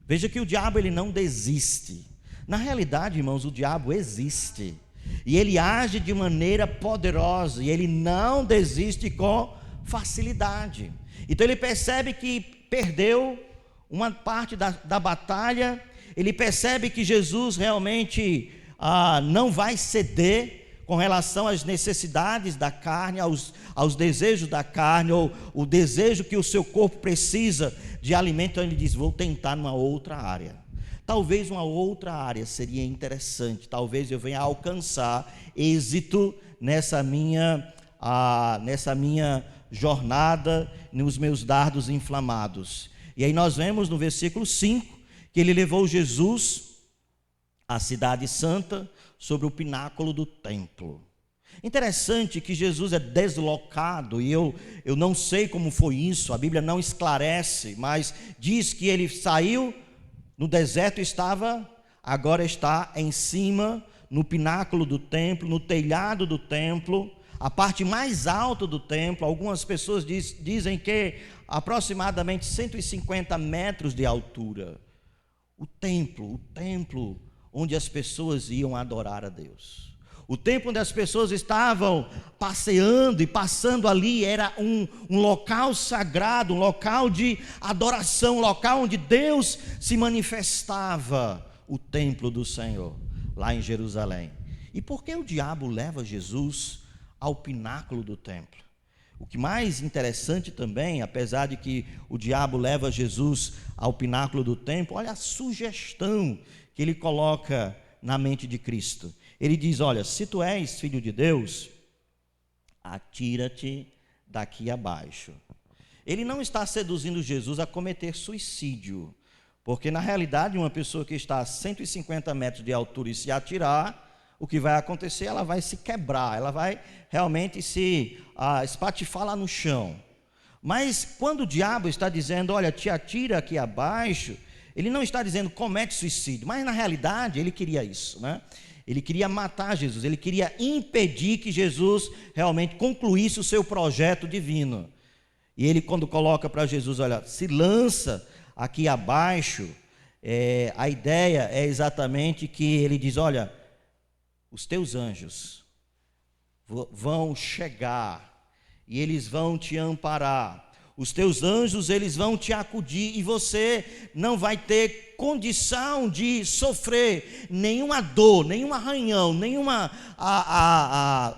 Veja que o diabo, ele não desiste. Na realidade, irmãos, o diabo existe. E ele age de maneira poderosa, e ele não desiste com facilidade. Então ele percebe que perdeu uma parte da batalha, ele percebe que Jesus realmente não vai ceder com relação às necessidades da carne, aos desejos da carne, ou o desejo que o seu corpo precisa de alimento. Então ele diz: vou tentar numa outra área. Talvez uma outra área seria interessante, talvez eu venha a alcançar êxito nessa minha jornada, nos meus dardos inflamados. E aí nós vemos no versículo 5, que ele levou Jesus à cidade santa, sobre o pináculo do templo. Interessante que Jesus é deslocado, e eu não sei como foi isso, a Bíblia não esclarece, mas diz que ele saiu no deserto, agora está em cima, no pináculo do templo, no telhado do templo, a parte mais alta do templo. Algumas pessoas dizem que aproximadamente 150 metros de altura. O templo onde as pessoas iam adorar a Deus. O templo onde as pessoas estavam passeando e passando ali era um local sagrado, um local de adoração, um local onde Deus se manifestava, o templo do Senhor, lá em Jerusalém. E por que o diabo leva Jesus ao pináculo do templo? O que mais interessante também, apesar de que o diabo leva Jesus ao pináculo do templo, olha a sugestão que ele coloca na mente de Cristo. Ele diz: olha, se tu és filho de Deus, atira-te daqui abaixo. Ele não está seduzindo Jesus a cometer suicídio, porque na realidade uma pessoa que está a 150 metros de altura e se atirar, o que vai acontecer? Ela vai se quebrar, ela vai realmente se espatifar lá no chão. Mas quando o diabo está dizendo: olha, te atira aqui abaixo, ele não está dizendo comete suicídio, mas na realidade ele queria isso, né? Ele queria matar Jesus, ele queria impedir que Jesus realmente concluísse o seu projeto divino. E ele, quando coloca para Jesus: olha, se lança aqui abaixo, a ideia é exatamente que ele diz: olha, os teus anjos vão chegar e eles vão te amparar. Os teus anjos, eles vão te acudir e você não vai ter condição de sofrer nenhuma dor, nenhum arranhão,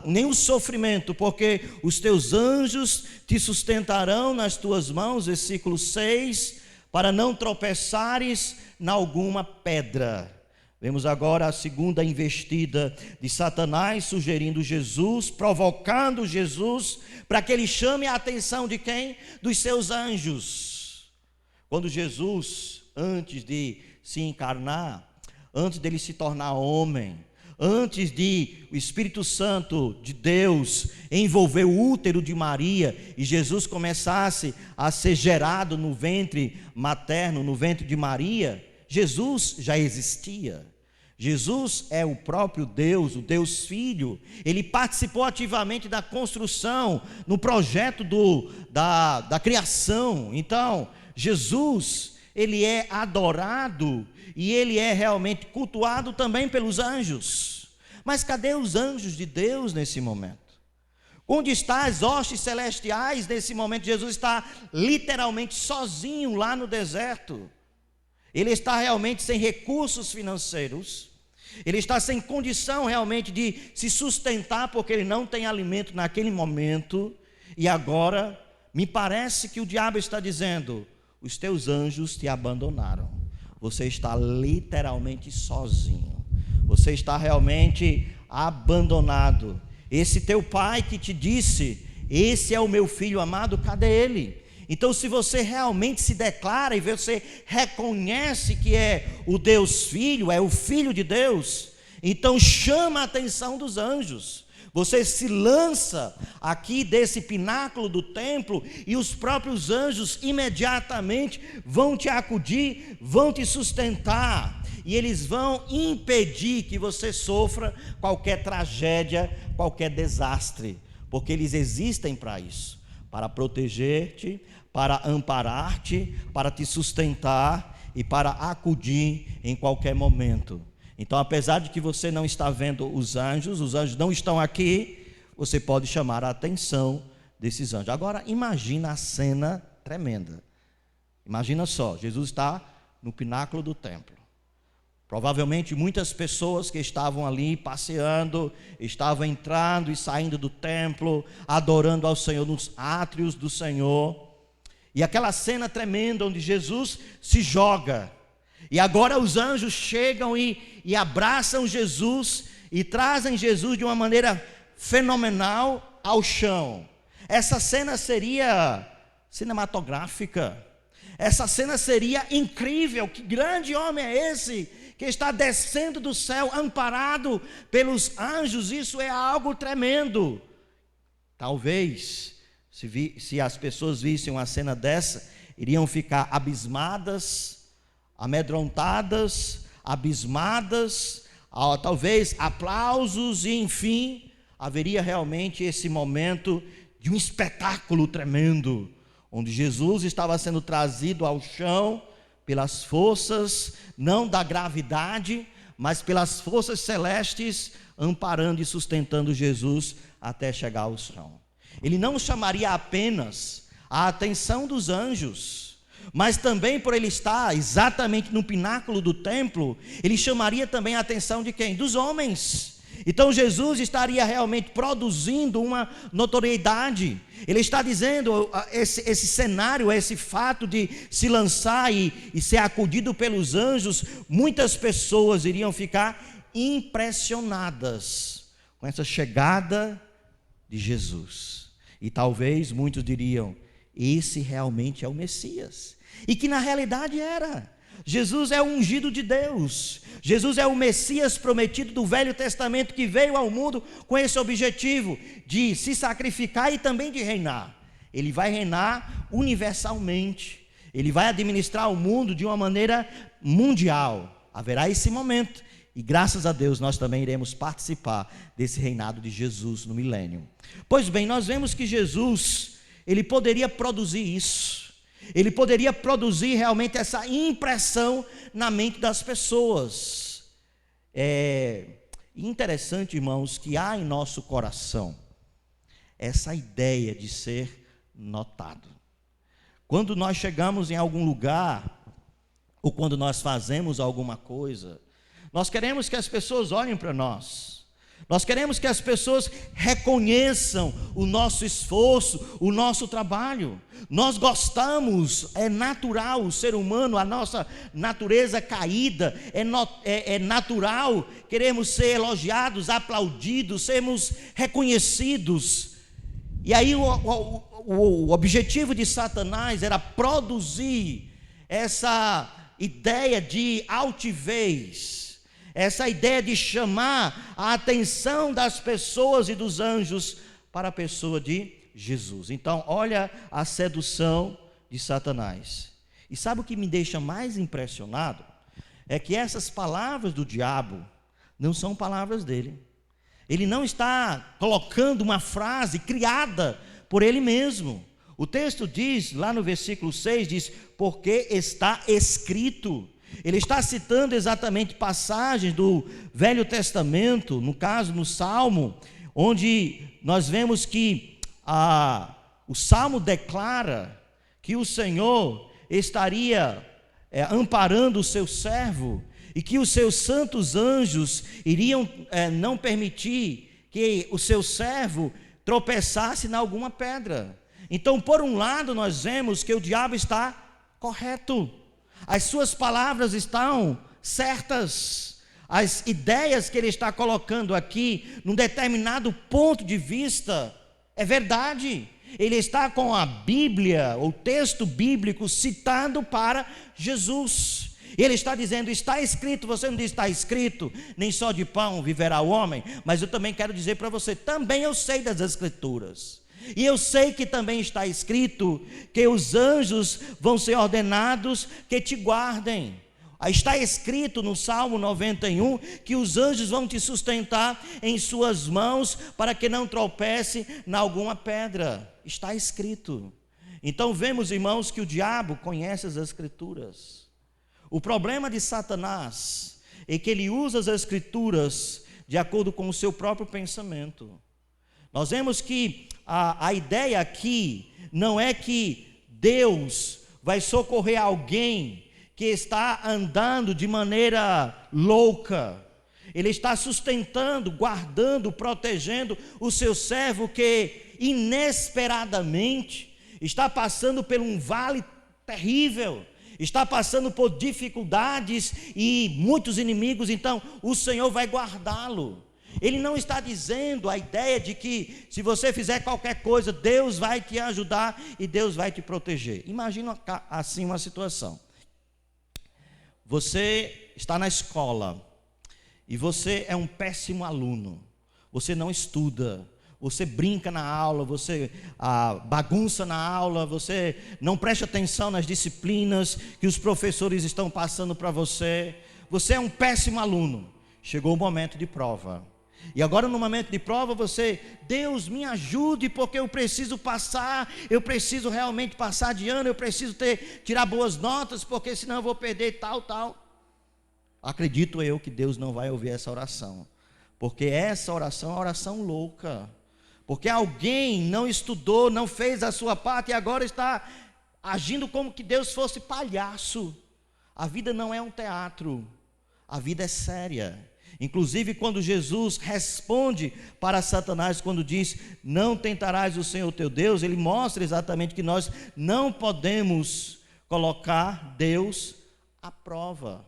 nenhum sofrimento, porque os teus anjos te sustentarão nas tuas mãos, versículo 6, para não tropeçares em alguma pedra. Vemos agora a segunda investida de Satanás, sugerindo Jesus, provocando Jesus, para que ele chame a atenção de quem? Dos seus anjos. Quando Jesus, antes de se encarnar, antes dele se tornar homem, antes de o Espírito Santo de Deus envolver o útero de Maria e Jesus começasse a ser gerado no ventre materno, no ventre de Maria, Jesus já existia. Jesus é o próprio Deus, o Deus Filho. Ele participou ativamente da construção, no projeto da criação. Então, Jesus, ele é adorado e ele é realmente cultuado também pelos anjos. Mas cadê os anjos de Deus nesse momento? Onde estão as hostes celestiais nesse momento? Jesus está literalmente sozinho lá no deserto. Ele está realmente sem recursos financeiros, ele está sem condição realmente de se sustentar, porque ele não tem alimento naquele momento. E agora, me parece que o diabo está dizendo: os teus anjos te abandonaram, você está literalmente sozinho, você está realmente abandonado. Esse teu pai que te disse, esse é o meu filho amado, cadê ele? Então, se você realmente se declara e você reconhece que é o Deus Filho, é o Filho de Deus, então chama a atenção dos anjos. Você se lança aqui desse pináculo do templo e os próprios anjos imediatamente vão te acudir, vão te sustentar. E eles vão impedir que você sofra qualquer tragédia, qualquer desastre, porque eles existem para isso, para proteger-te, para amparar-te, para te sustentar e para acudir em qualquer momento. Então, apesar de que você não está vendo os anjos não estão aqui, você pode chamar a atenção desses anjos. Agora, imagina a cena tremenda. Imagina só, Jesus está no pináculo do templo. Provavelmente muitas pessoas que estavam ali passeando, estavam entrando e saindo do templo, adorando ao Senhor nos átrios do Senhor. E aquela cena tremenda onde Jesus se joga. E agora os anjos chegam e abraçam Jesus e trazem Jesus de uma maneira fenomenal ao chão. Essa cena seria cinematográfica. Essa cena seria incrível. Que grande homem é esse que está descendo do céu, amparado pelos anjos? Isso é algo tremendo. Talvez, se as pessoas vissem uma cena dessa, iriam ficar abismadas, amedrontadas, talvez aplausos e enfim, haveria realmente esse momento de um espetáculo tremendo, onde Jesus estava sendo trazido ao chão pelas forças, não da gravidade, mas pelas forças celestes, amparando e sustentando Jesus até chegar ao chão. Ele não chamaria apenas a atenção dos anjos, mas também por ele estar exatamente no pináculo do templo, ele chamaria também a atenção de quem? Dos homens. Então Jesus estaria realmente produzindo uma notoriedade. Ele está dizendo, esse cenário, esse fato de se lançar e ser acudido pelos anjos, muitas pessoas iriam ficar impressionadas com essa chegada de Jesus. E talvez muitos diriam: esse realmente é o Messias. E que na realidade era. Jesus é o ungido de Deus. Jesus é o Messias prometido do Velho Testamento, que veio ao mundo com esse objetivo de se sacrificar e também de reinar. Ele vai reinar universalmente. Ele vai administrar o mundo de uma maneira mundial. Haverá esse momento. E graças a Deus nós também iremos participar desse reinado de Jesus no milênio. Pois bem, nós vemos que Jesus, ele poderia produzir isso. Ele poderia produzir realmente essa impressão na mente das pessoas. É interessante, irmãos, que há em nosso coração essa ideia de ser notado. Quando nós chegamos em algum lugar, ou quando nós fazemos alguma coisa, nós queremos que as pessoas olhem para nós. Nós queremos que as pessoas reconheçam o nosso esforço, o nosso trabalho. Nós gostamos, é natural, o ser humano, a nossa natureza caída, é natural, queremos ser elogiados, aplaudidos, sermos reconhecidos. E aí o objetivo de Satanás era produzir essa ideia de altivez, essa ideia de chamar a atenção das pessoas e dos anjos para a pessoa de Jesus. Então, olha a sedução de Satanás. E sabe o que me deixa mais impressionado? É que essas palavras do diabo não são palavras dele. Ele não está colocando uma frase criada por ele mesmo. O texto diz, lá no versículo 6, diz: porque está escrito. Ele está citando exatamente passagens do Velho Testamento, no caso no Salmo, onde nós vemos que o Salmo declara que o Senhor estaria amparando o seu servo e que os seus santos anjos iriam não permitir que o seu servo tropeçasse em alguma pedra. Então, por um lado, nós vemos que o diabo está correto. As suas palavras estão certas. As ideias que ele está colocando aqui, num determinado ponto de vista, é verdade. Ele está com a Bíblia, o texto bíblico citado para Jesus. Ele está dizendo: está escrito. Você não diz está escrito, nem só de pão viverá o homem. Mas eu também quero dizer para você, também eu sei das Escrituras. E eu sei que também está escrito que os anjos vão ser ordenados que te guardem. Está escrito no Salmo 91 que os anjos vão te sustentar em suas mãos para que não tropece em alguma pedra. Está escrito. Então vemos, irmãos, que o diabo conhece as Escrituras. O problema de Satanás é que ele usa as Escrituras de acordo com o seu próprio pensamento. Nós vemos que a ideia aqui não é que Deus vai socorrer alguém que está andando de maneira louca. Ele está sustentando, guardando, protegendo o seu servo que inesperadamente está passando por um vale terrível, está passando por dificuldades e muitos inimigos. Então o Senhor vai guardá-lo. Ele não está dizendo a ideia de que se você fizer qualquer coisa, Deus vai te ajudar e Deus vai te proteger. Imagina assim uma situação. Você está na escola e você é um péssimo aluno. Você não estuda, você brinca na aula, você bagunça na aula, você não presta atenção nas disciplinas que os professores estão passando para você. Você é um péssimo aluno. Chegou o momento de prova. E agora no momento de prova Deus me ajude, porque eu preciso passar, eu preciso realmente passar de ano, eu preciso tirar boas notas, porque senão eu vou perder tal. Acredito eu que Deus não vai ouvir essa oração, porque essa oração é uma oração louca, porque alguém não estudou, não fez a sua parte e agora está agindo como que Deus fosse palhaço. A vida não é um teatro, a vida é séria. Inclusive quando Jesus responde para Satanás, quando diz: não tentarás o Senhor teu Deus, ele mostra exatamente que nós não podemos colocar Deus à prova.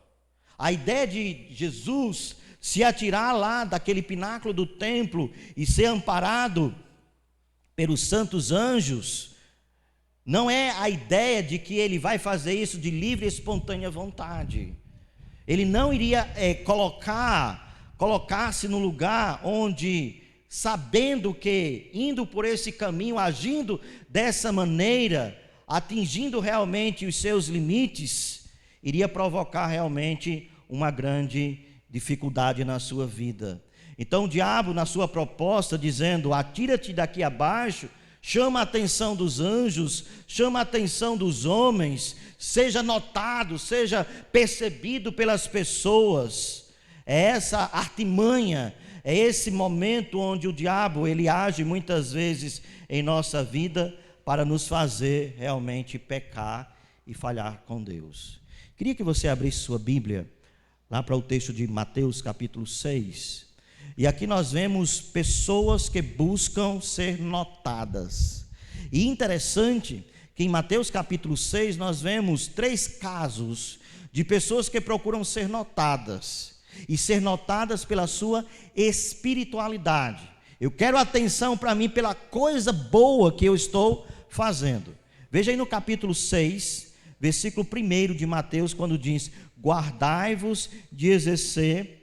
A ideia de Jesus se atirar lá daquele pináculo do templo e ser amparado pelos santos anjos, não é a ideia de que ele vai fazer isso de livre e espontânea vontade. Ele não iria colocar-se no lugar onde, sabendo que, indo por esse caminho, agindo dessa maneira, atingindo realmente os seus limites, iria provocar realmente uma grande dificuldade na sua vida. Então o diabo, na sua proposta, dizendo: atira-te daqui abaixo, chama a atenção dos anjos, chama a atenção dos homens, seja notado, seja percebido pelas pessoas. É essa artimanha, é esse momento onde o diabo, ele age muitas vezes em nossa vida para nos fazer realmente pecar e falhar com Deus. Queria que você abrisse sua Bíblia lá para o texto de Mateus capítulo 6. E aqui nós vemos pessoas que buscam ser notadas. E interessante que em Mateus capítulo 6 nós vemos 3 casos de pessoas que procuram ser notadas. E ser notadas pela sua espiritualidade. Eu quero atenção para mim pela coisa boa que eu estou fazendo. Veja aí no capítulo 6, versículo 1 de Mateus, quando diz: guardai-vos de exercer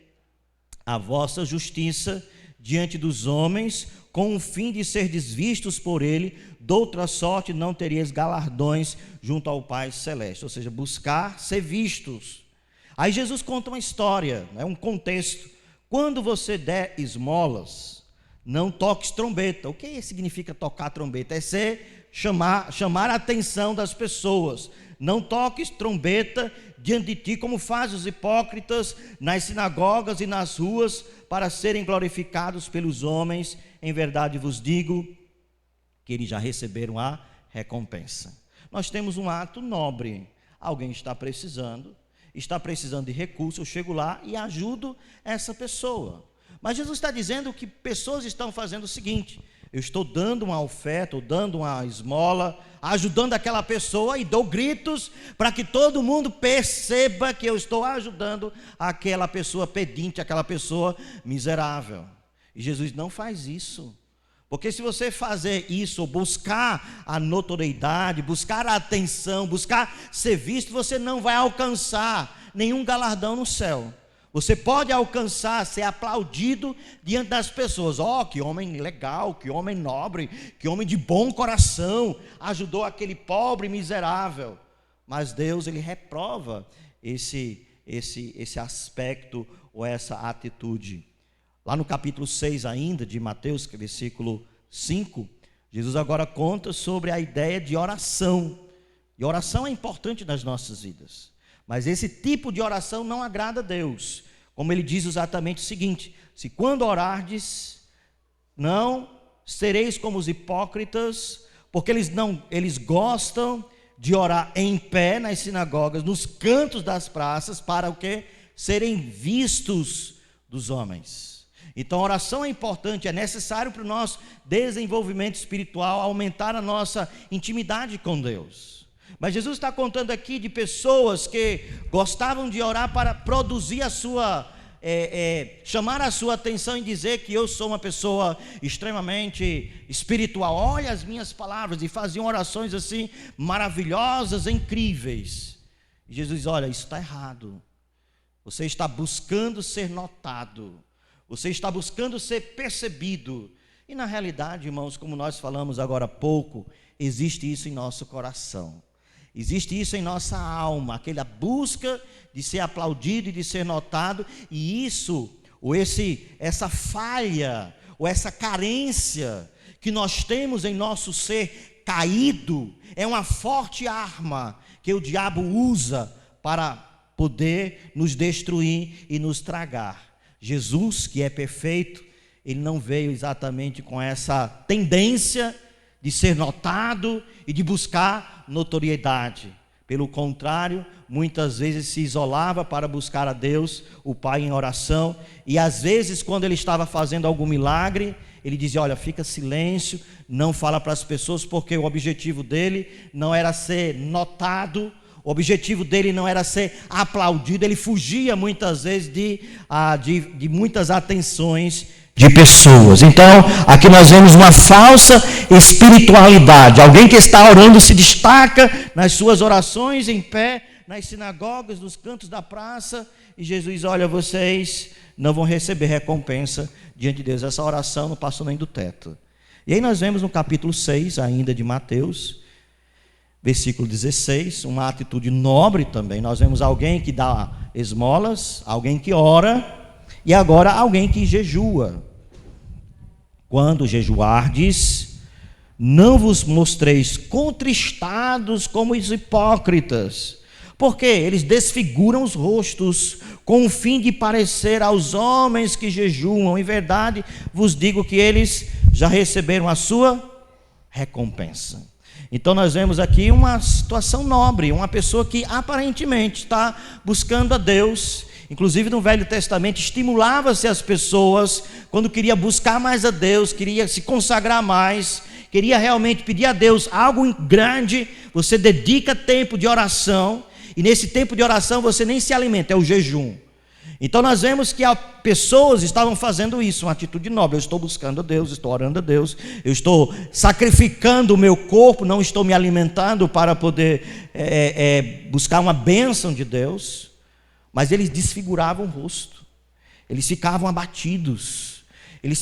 a vossa justiça diante dos homens, com o fim de serdes vistos por ele, doutra sorte não teríeis galardões junto ao Pai Celeste. Ou seja, buscar ser vistos. Aí Jesus conta uma história, um contexto. Quando você der esmolas, não toques trombeta. O que significa tocar trombeta? É chamar a atenção das pessoas. Não toques trombeta diante de ti, como fazem os hipócritas nas sinagogas e nas ruas, para serem glorificados pelos homens. Em verdade vos digo que eles já receberam a recompensa. Nós temos um ato nobre. Alguém está precisando de recursos, eu chego lá e ajudo essa pessoa. Mas Jesus está dizendo que pessoas estão fazendo o seguinte: eu estou dando uma oferta, ou dando uma esmola, ajudando aquela pessoa, e dou gritos para que todo mundo perceba que eu estou ajudando aquela pessoa pedinte, aquela pessoa miserável. E Jesus não faz isso. Porque se você fazer isso, buscar a notoriedade, buscar a atenção, buscar ser visto, você não vai alcançar nenhum galardão no céu. Você pode alcançar, ser aplaudido diante das pessoas. Que homem legal, que homem nobre, que homem de bom coração, ajudou aquele pobre miserável. Mas Deus, ele reprova esse aspecto ou essa atitude. Lá no capítulo 6 ainda de Mateus, versículo 5, Jesus agora conta sobre a ideia de oração. E oração é importante nas nossas vidas. Mas esse tipo de oração não agrada a Deus. Como ele diz exatamente o seguinte: se quando orardes, não sereis como os hipócritas, porque eles gostam de orar em pé nas sinagogas, nos cantos das praças, para o quê? Serem vistos dos homens. Então a oração é importante, é necessário para o nosso desenvolvimento espiritual, aumentar a nossa intimidade com Deus. Mas Jesus está contando aqui de pessoas que gostavam de orar para produzir a sua, chamar a sua atenção e dizer que eu sou uma pessoa extremamente espiritual. Olha as minhas palavras, e faziam orações assim maravilhosas, incríveis. E Jesus diz: olha, isso está errado. Você está buscando ser notado. Você está buscando ser percebido. E na realidade, irmãos, como nós falamos agora há pouco, existe isso em nosso coração. Existe isso em nossa alma, aquela busca de ser aplaudido e de ser notado. E isso, ou essa falha, ou essa carência que nós temos em nosso ser caído, é uma forte arma que o diabo usa para poder nos destruir e nos tragar. Jesus, que é perfeito, ele não veio exatamente com essa tendência de ser notado e de buscar notoriedade. Pelo contrário, muitas vezes se isolava para buscar a Deus, o Pai, em oração. E às vezes, quando ele estava fazendo algum milagre, ele dizia: olha, fica silêncio, não fala para as pessoas, porque o objetivo dele não era ser notado O objetivo dele não era ser aplaudido, ele fugia muitas vezes de muitas atenções de pessoas. Então, aqui nós vemos uma falsa espiritualidade. Alguém que está orando se destaca nas suas orações em pé, nas sinagogas, nos cantos da praça, e Jesus, olha, vocês não vão receber recompensa diante de Deus. Essa oração não passou nem do teto. E aí nós vemos no capítulo 6 ainda de Mateus, versículo 16, uma atitude nobre também. Nós vemos alguém que dá esmolas, alguém que ora, e agora alguém que jejua. Quando jejuardes, não vos mostreis contristados como os hipócritas, porque eles desfiguram os rostos com o fim de parecer aos homens que jejuam. Em verdade, vos digo que eles já receberam a sua recompensa. Então nós vemos aqui uma situação nobre, uma pessoa que aparentemente está buscando a Deus. Inclusive no Velho Testamento estimulava-se as pessoas, quando queria buscar mais a Deus, queria se consagrar mais, queria realmente pedir a Deus algo grande, você dedica tempo de oração, e nesse tempo de oração você nem se alimenta, é o jejum. Então nós vemos que pessoas estavam fazendo isso, uma atitude nobre. Eu estou buscando a Deus, estou orando a Deus, eu estou sacrificando o meu corpo, não estou me alimentando para poder buscar uma bênção de Deus. Mas eles desfiguravam o rosto, eles ficavam abatidos, eles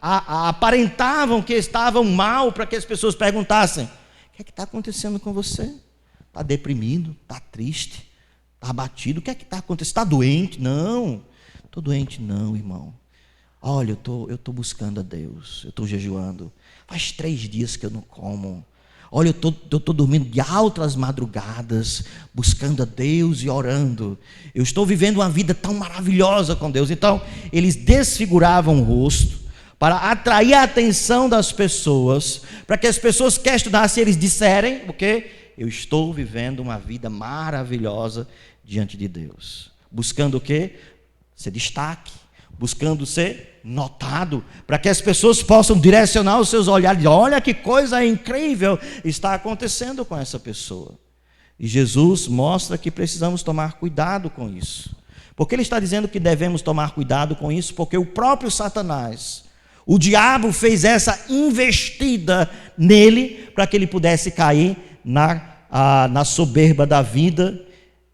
aparentavam que estavam mal, para que as pessoas perguntassem: o que é que está acontecendo com você? Está deprimido? Está triste? Está abatido? O que é que está acontecendo? Está doente? Não, estou doente não, irmão. Olha, eu estou buscando a Deus, eu estou jejuando, faz 3 dias que eu não como. Olha, eu estou dormindo de altas madrugadas, buscando a Deus e orando. Eu estou vivendo uma vida tão maravilhosa com Deus. Então, eles desfiguravam o rosto para atrair a atenção das pessoas, para que as pessoas questionassem, eles disserem, porque eu estou vivendo uma vida maravilhosa diante de Deus. Buscando o quê? Ser destaque, buscando ser notado, para que as pessoas possam direcionar os seus olhares, olha que coisa incrível está acontecendo com essa pessoa. E Jesus mostra que precisamos tomar cuidado com isso. Porque ele está dizendo que devemos tomar cuidado com isso, porque o próprio Satanás, o diabo, fez essa investida nele, para que ele pudesse cair na soberba da vida.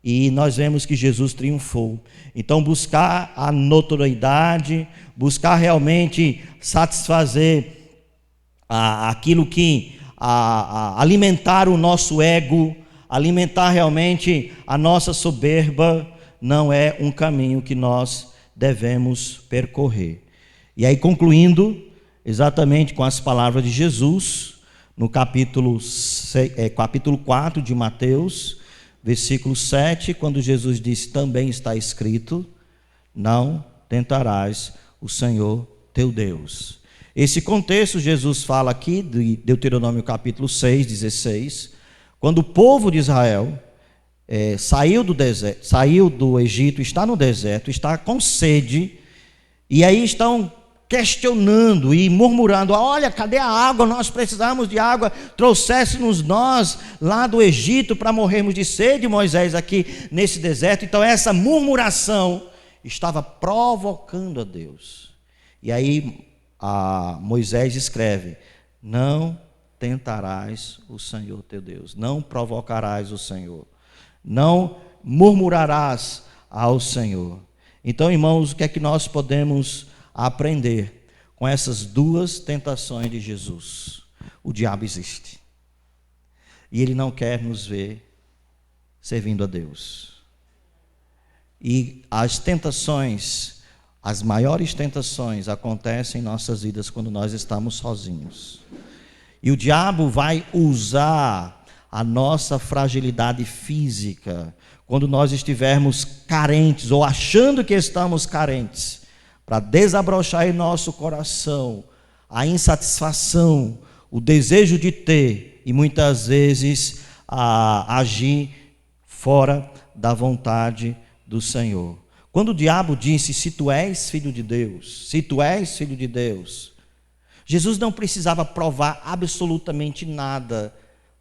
E nós vemos que Jesus triunfou. Então buscar a notoriedade, buscar realmente satisfazer aquilo que alimentar o nosso ego, alimentar realmente a nossa soberba, não é um caminho que nós devemos percorrer. E aí, concluindo exatamente com as palavras de Jesus, no capítulo 4 de Mateus, versículo 7, quando Jesus disse: também está escrito, não tentarás o Senhor teu Deus. Esse contexto Jesus fala aqui, de Deuteronômio capítulo 6, 16, quando o povo de Israel saiu do Egito, está no deserto, está com sede, e aí estão questionando e murmurando: olha, cadê a água? Nós precisamos de água, trouxéssemos nós lá do Egito para morrermos de sede, Moisés, aqui nesse deserto. Então essa murmuração estava provocando a Deus. E aí Moisés escreve: não tentarás o Senhor teu Deus, não provocarás o Senhor, não murmurarás ao Senhor. Então, irmãos, o que é que nós podemos aprender com essas 2 tentações de Jesus? O diabo existe, e ele não quer nos ver servindo a Deus. E as tentações, as maiores tentações, acontecem em nossas vidas quando nós estamos sozinhos. E o diabo vai usar a nossa fragilidade física, quando nós estivermos carentes ou achando que estamos carentes, para desabrochar em nosso coração a insatisfação, o desejo de ter, e muitas vezes agir fora da vontade do Senhor. Quando o diabo disse: se tu és filho de Deus, se tu és filho de Deus, Jesus não precisava provar absolutamente nada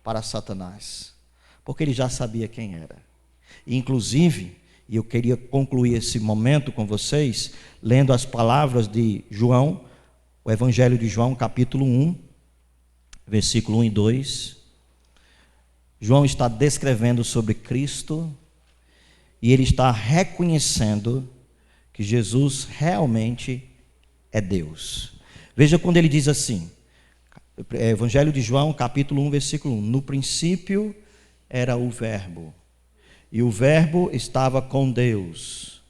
para Satanás, porque ele já sabia quem era. Inclusive, e eu queria concluir esse momento com vocês, lendo as palavras de João, o Evangelho de João, capítulo 1, versículo 1 e 2. João está descrevendo sobre Cristo e ele está reconhecendo que Jesus realmente é Deus. Veja quando ele diz assim, Evangelho de João, capítulo 1, versículo 1. No princípio era o Verbo, e o Verbo estava com Deus,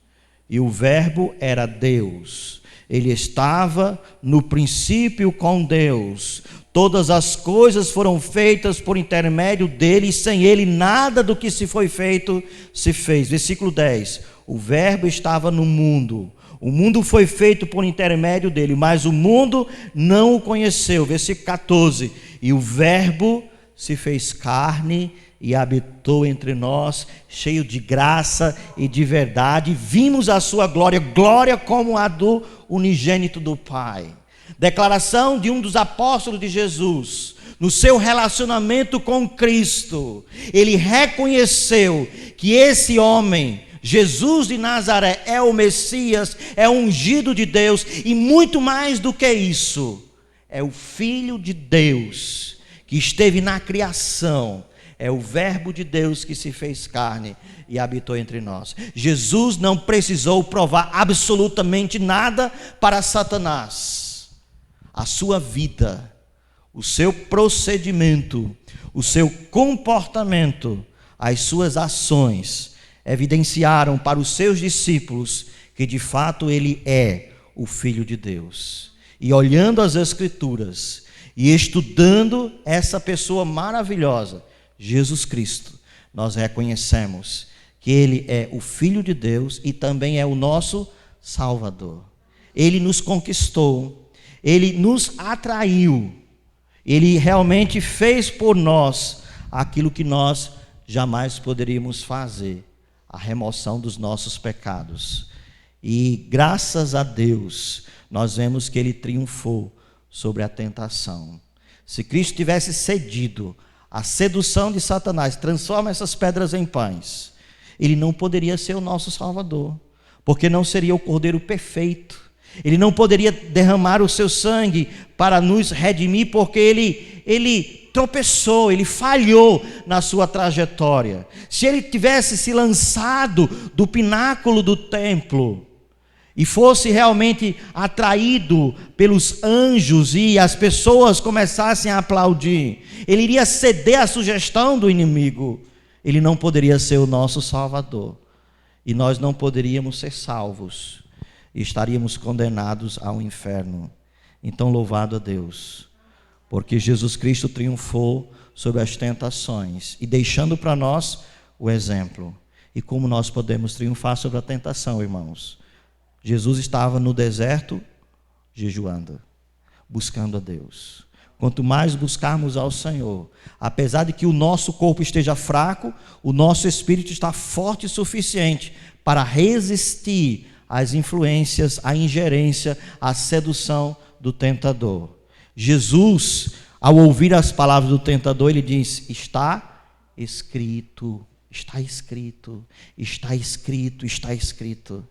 e o Verbo era Deus. Ele estava no princípio com Deus. Todas as coisas foram feitas por intermédio dele, e sem ele nada do que se foi feito se fez. Versículo 10. O Verbo estava no mundo. O mundo foi feito por intermédio dele, mas o mundo não o conheceu. Versículo 14. E o Verbo se fez carne e habitou entre nós, cheio de graça e de verdade. Vimos a sua glória, glória como a do unigênito do Pai. Declaração de um dos apóstolos de Jesus, no seu relacionamento com Cristo. Ele reconheceu que esse homem, Jesus de Nazaré, é o Messias, é o ungido de Deus, e muito mais do que isso, é o Filho de Deus, que esteve na criação, é o Verbo de Deus que se fez carne e habitou entre nós. Jesus não precisou provar absolutamente nada para Satanás. A sua vida, o seu procedimento, o seu comportamento, as suas ações evidenciaram para os seus discípulos que de fato ele é o Filho de Deus. E olhando as Escrituras e estudando essa pessoa maravilhosa, Jesus Cristo, nós reconhecemos que ele é o Filho de Deus e também é o nosso Salvador. Ele nos conquistou, ele nos atraiu, ele realmente fez por nós aquilo que nós jamais poderíamos fazer, a remoção dos nossos pecados. E graças a Deus, nós vemos que ele triunfou sobre a tentação. Se Cristo tivesse cedido à sedução de Satanás, transforma essas pedras em pães, ele não poderia ser o nosso Salvador, porque não seria o Cordeiro perfeito. Ele não poderia derramar o seu sangue para nos redimir, porque ele tropeçou, ele falhou na sua trajetória. Se ele tivesse se lançado do pináculo do templo e fosse realmente atraído pelos anjos e as pessoas começassem a aplaudir, ele iria ceder à sugestão do inimigo. Ele não poderia ser o nosso Salvador, e nós não poderíamos ser salvos, e estaríamos condenados ao inferno. Então, louvado a Deus, porque Jesus Cristo triunfou sobre as tentações e deixando para nós o exemplo. E como nós podemos triunfar sobre a tentação, irmãos? Jesus estava no deserto jejuando, buscando a Deus. Quanto mais buscarmos ao Senhor, apesar de que o nosso corpo esteja fraco, o nosso espírito está forte o suficiente para resistir às influências, à ingerência, à sedução do tentador. Jesus, ao ouvir as palavras do tentador, ele diz: está escrito, está escrito, está escrito, está escrito.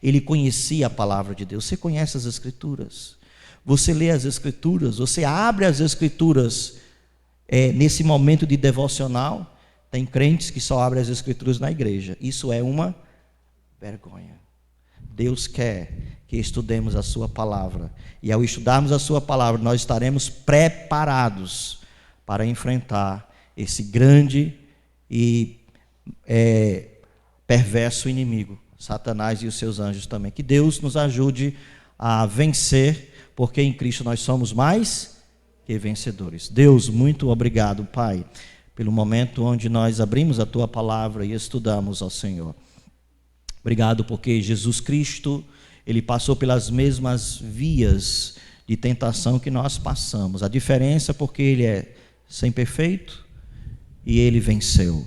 Ele conhecia a palavra de Deus. Você conhece as Escrituras? Você lê as Escrituras? Você abre as Escrituras nesse momento de devocional? Tem crentes que só abrem as Escrituras na igreja. Isso é uma vergonha. Deus quer que estudemos a sua palavra, e ao estudarmos a sua palavra, nós estaremos preparados para enfrentar esse grande e perverso inimigo, Satanás e os seus anjos também. Que Deus nos ajude a vencer, porque em Cristo nós somos mais que vencedores. Deus, muito obrigado, Pai, pelo momento onde nós abrimos a tua palavra e estudamos ao Senhor. Obrigado porque Jesus Cristo, ele passou pelas mesmas vias de tentação que nós passamos. A diferença é porque ele é sem perfeito e ele venceu.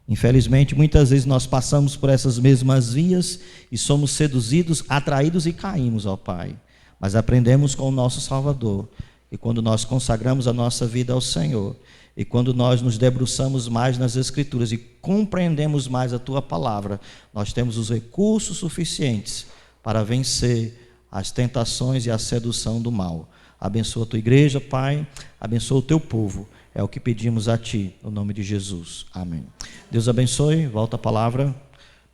Infelizmente, muitas vezes nós passamos por essas mesmas vias e somos seduzidos, atraídos e caímos, ó Pai. Mas aprendemos com o nosso Salvador, e quando nós consagramos a nossa vida ao Senhor, E quando nós nos debruçamos mais nas Escrituras e compreendemos mais a Tua palavra, nós temos os recursos suficientes para vencer as tentações e a sedução do mal. Abençoa a Tua igreja, Pai, abençoa o Teu povo. É o que pedimos a Ti, no nome de Jesus. Amém. Deus abençoe. Volta a palavra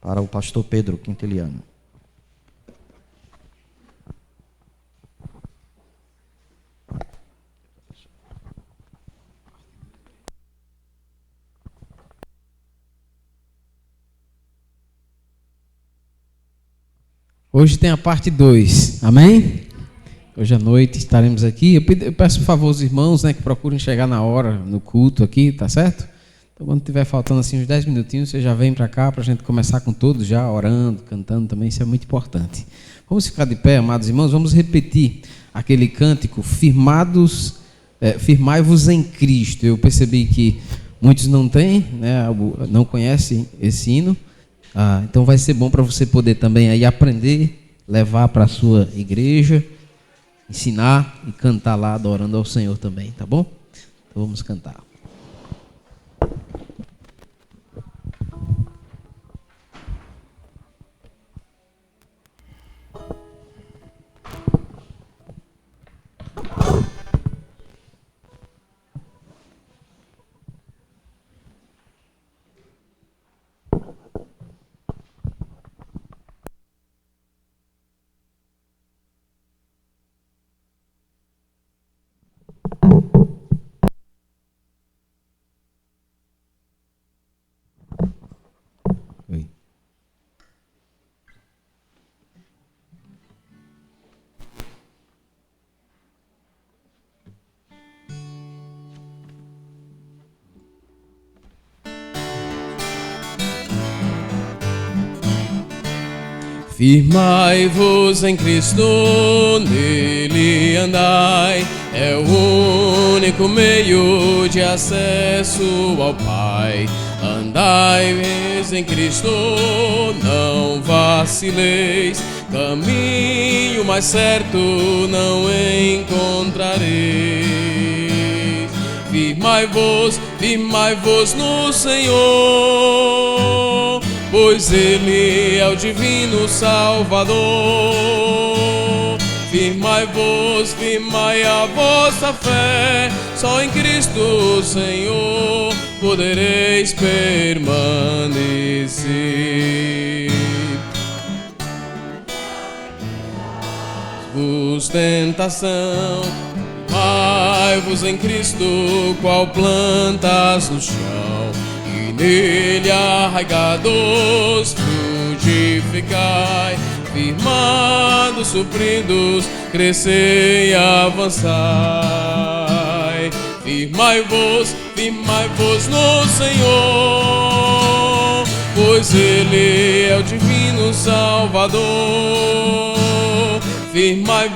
para o pastor Pedro Quintiliano. Hoje tem a parte 2, amém? Hoje à noite estaremos aqui. Eu peço por favor aos irmãos, né, que procurem chegar na hora no culto aqui, tá certo? Então quando tiver faltando assim uns 10 minutinhos, você já vem para cá para a gente começar com todos já, orando, cantando também, isso é muito importante. Vamos ficar de pé, amados irmãos, vamos repetir aquele cântico, firmai-vos em Cristo. Eu percebi que muitos não têm, né, não conhecem esse hino. Então vai ser bom para você poder também aí aprender, levar para a sua igreja, ensinar e cantar lá adorando ao Senhor também, tá bom? Então vamos cantar. Firmai-vos em Cristo, nele andai, é o único meio de acesso ao Pai. Andai em Cristo, não vacileis, caminho mais certo não encontrareis. Firmai-vos no Senhor, pois Ele é o divino Salvador. Firmai a vossa fé, só em Cristo Senhor podereis permanecer. Sustentação, firmai-vos em Cristo, qual plantas no chão, e nele arraigados frutificai, firmados, supridos, crescei e avançai. Firmai-vos no Senhor, pois Ele é o divino Salvador. Firmai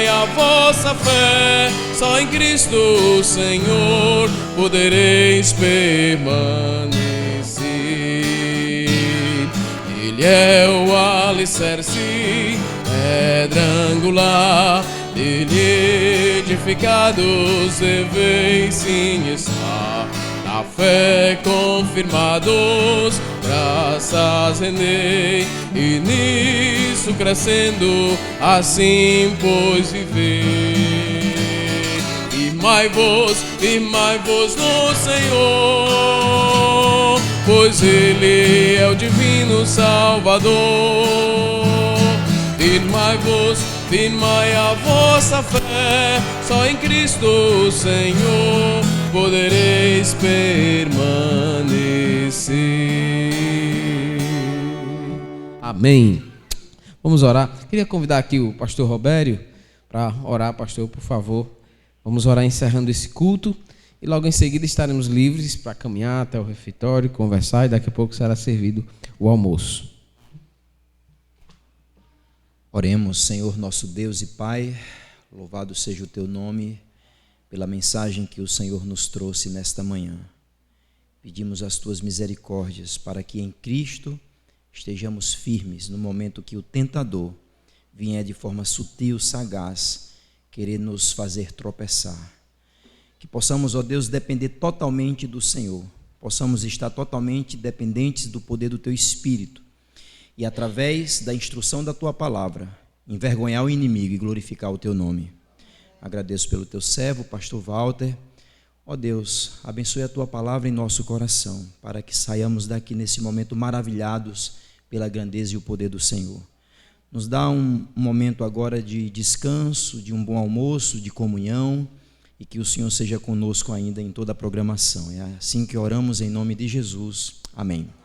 a vossa fé, só em Cristo Senhor podereis permanecer. Ele é o alicerce, pedra angular, dele edificados deveis sim estar. Na fé confirmados, graças rendei, e nisso crescendo, assim pois viver. Firmai-vos no Senhor, pois Ele é o divino Salvador. Firmai a vossa fé, só em Cristo Senhor podereis permanecer. Amém. Vamos orar. Queria convidar aqui o pastor Robério para orar, pastor, por favor. Vamos orar encerrando esse culto e logo em seguida estaremos livres para caminhar até o refeitório, conversar, e daqui a pouco será servido o almoço. Oremos. Senhor nosso Deus e Pai, louvado seja o Teu nome pela mensagem que o Senhor nos trouxe nesta manhã. Pedimos as Tuas misericórdias para que em Cristo estejamos firmes no momento que o tentador vier de forma sutil, sagaz, querer nos fazer tropeçar. Que possamos, ó Deus, depender totalmente do Senhor. Possamos estar totalmente dependentes do poder do Teu Espírito. E através da instrução da Tua palavra, envergonhar o inimigo e glorificar o Teu nome. Agradeço pelo Teu servo, pastor Walter. Ó Deus, abençoe a Tua palavra em nosso coração, para que saiamos daqui nesse momento maravilhados pela grandeza e o poder do Senhor. Nos dá um momento agora de descanso, de um bom almoço, de comunhão, e que o Senhor seja conosco ainda em toda a programação. É assim que oramos em nome de Jesus. Amém.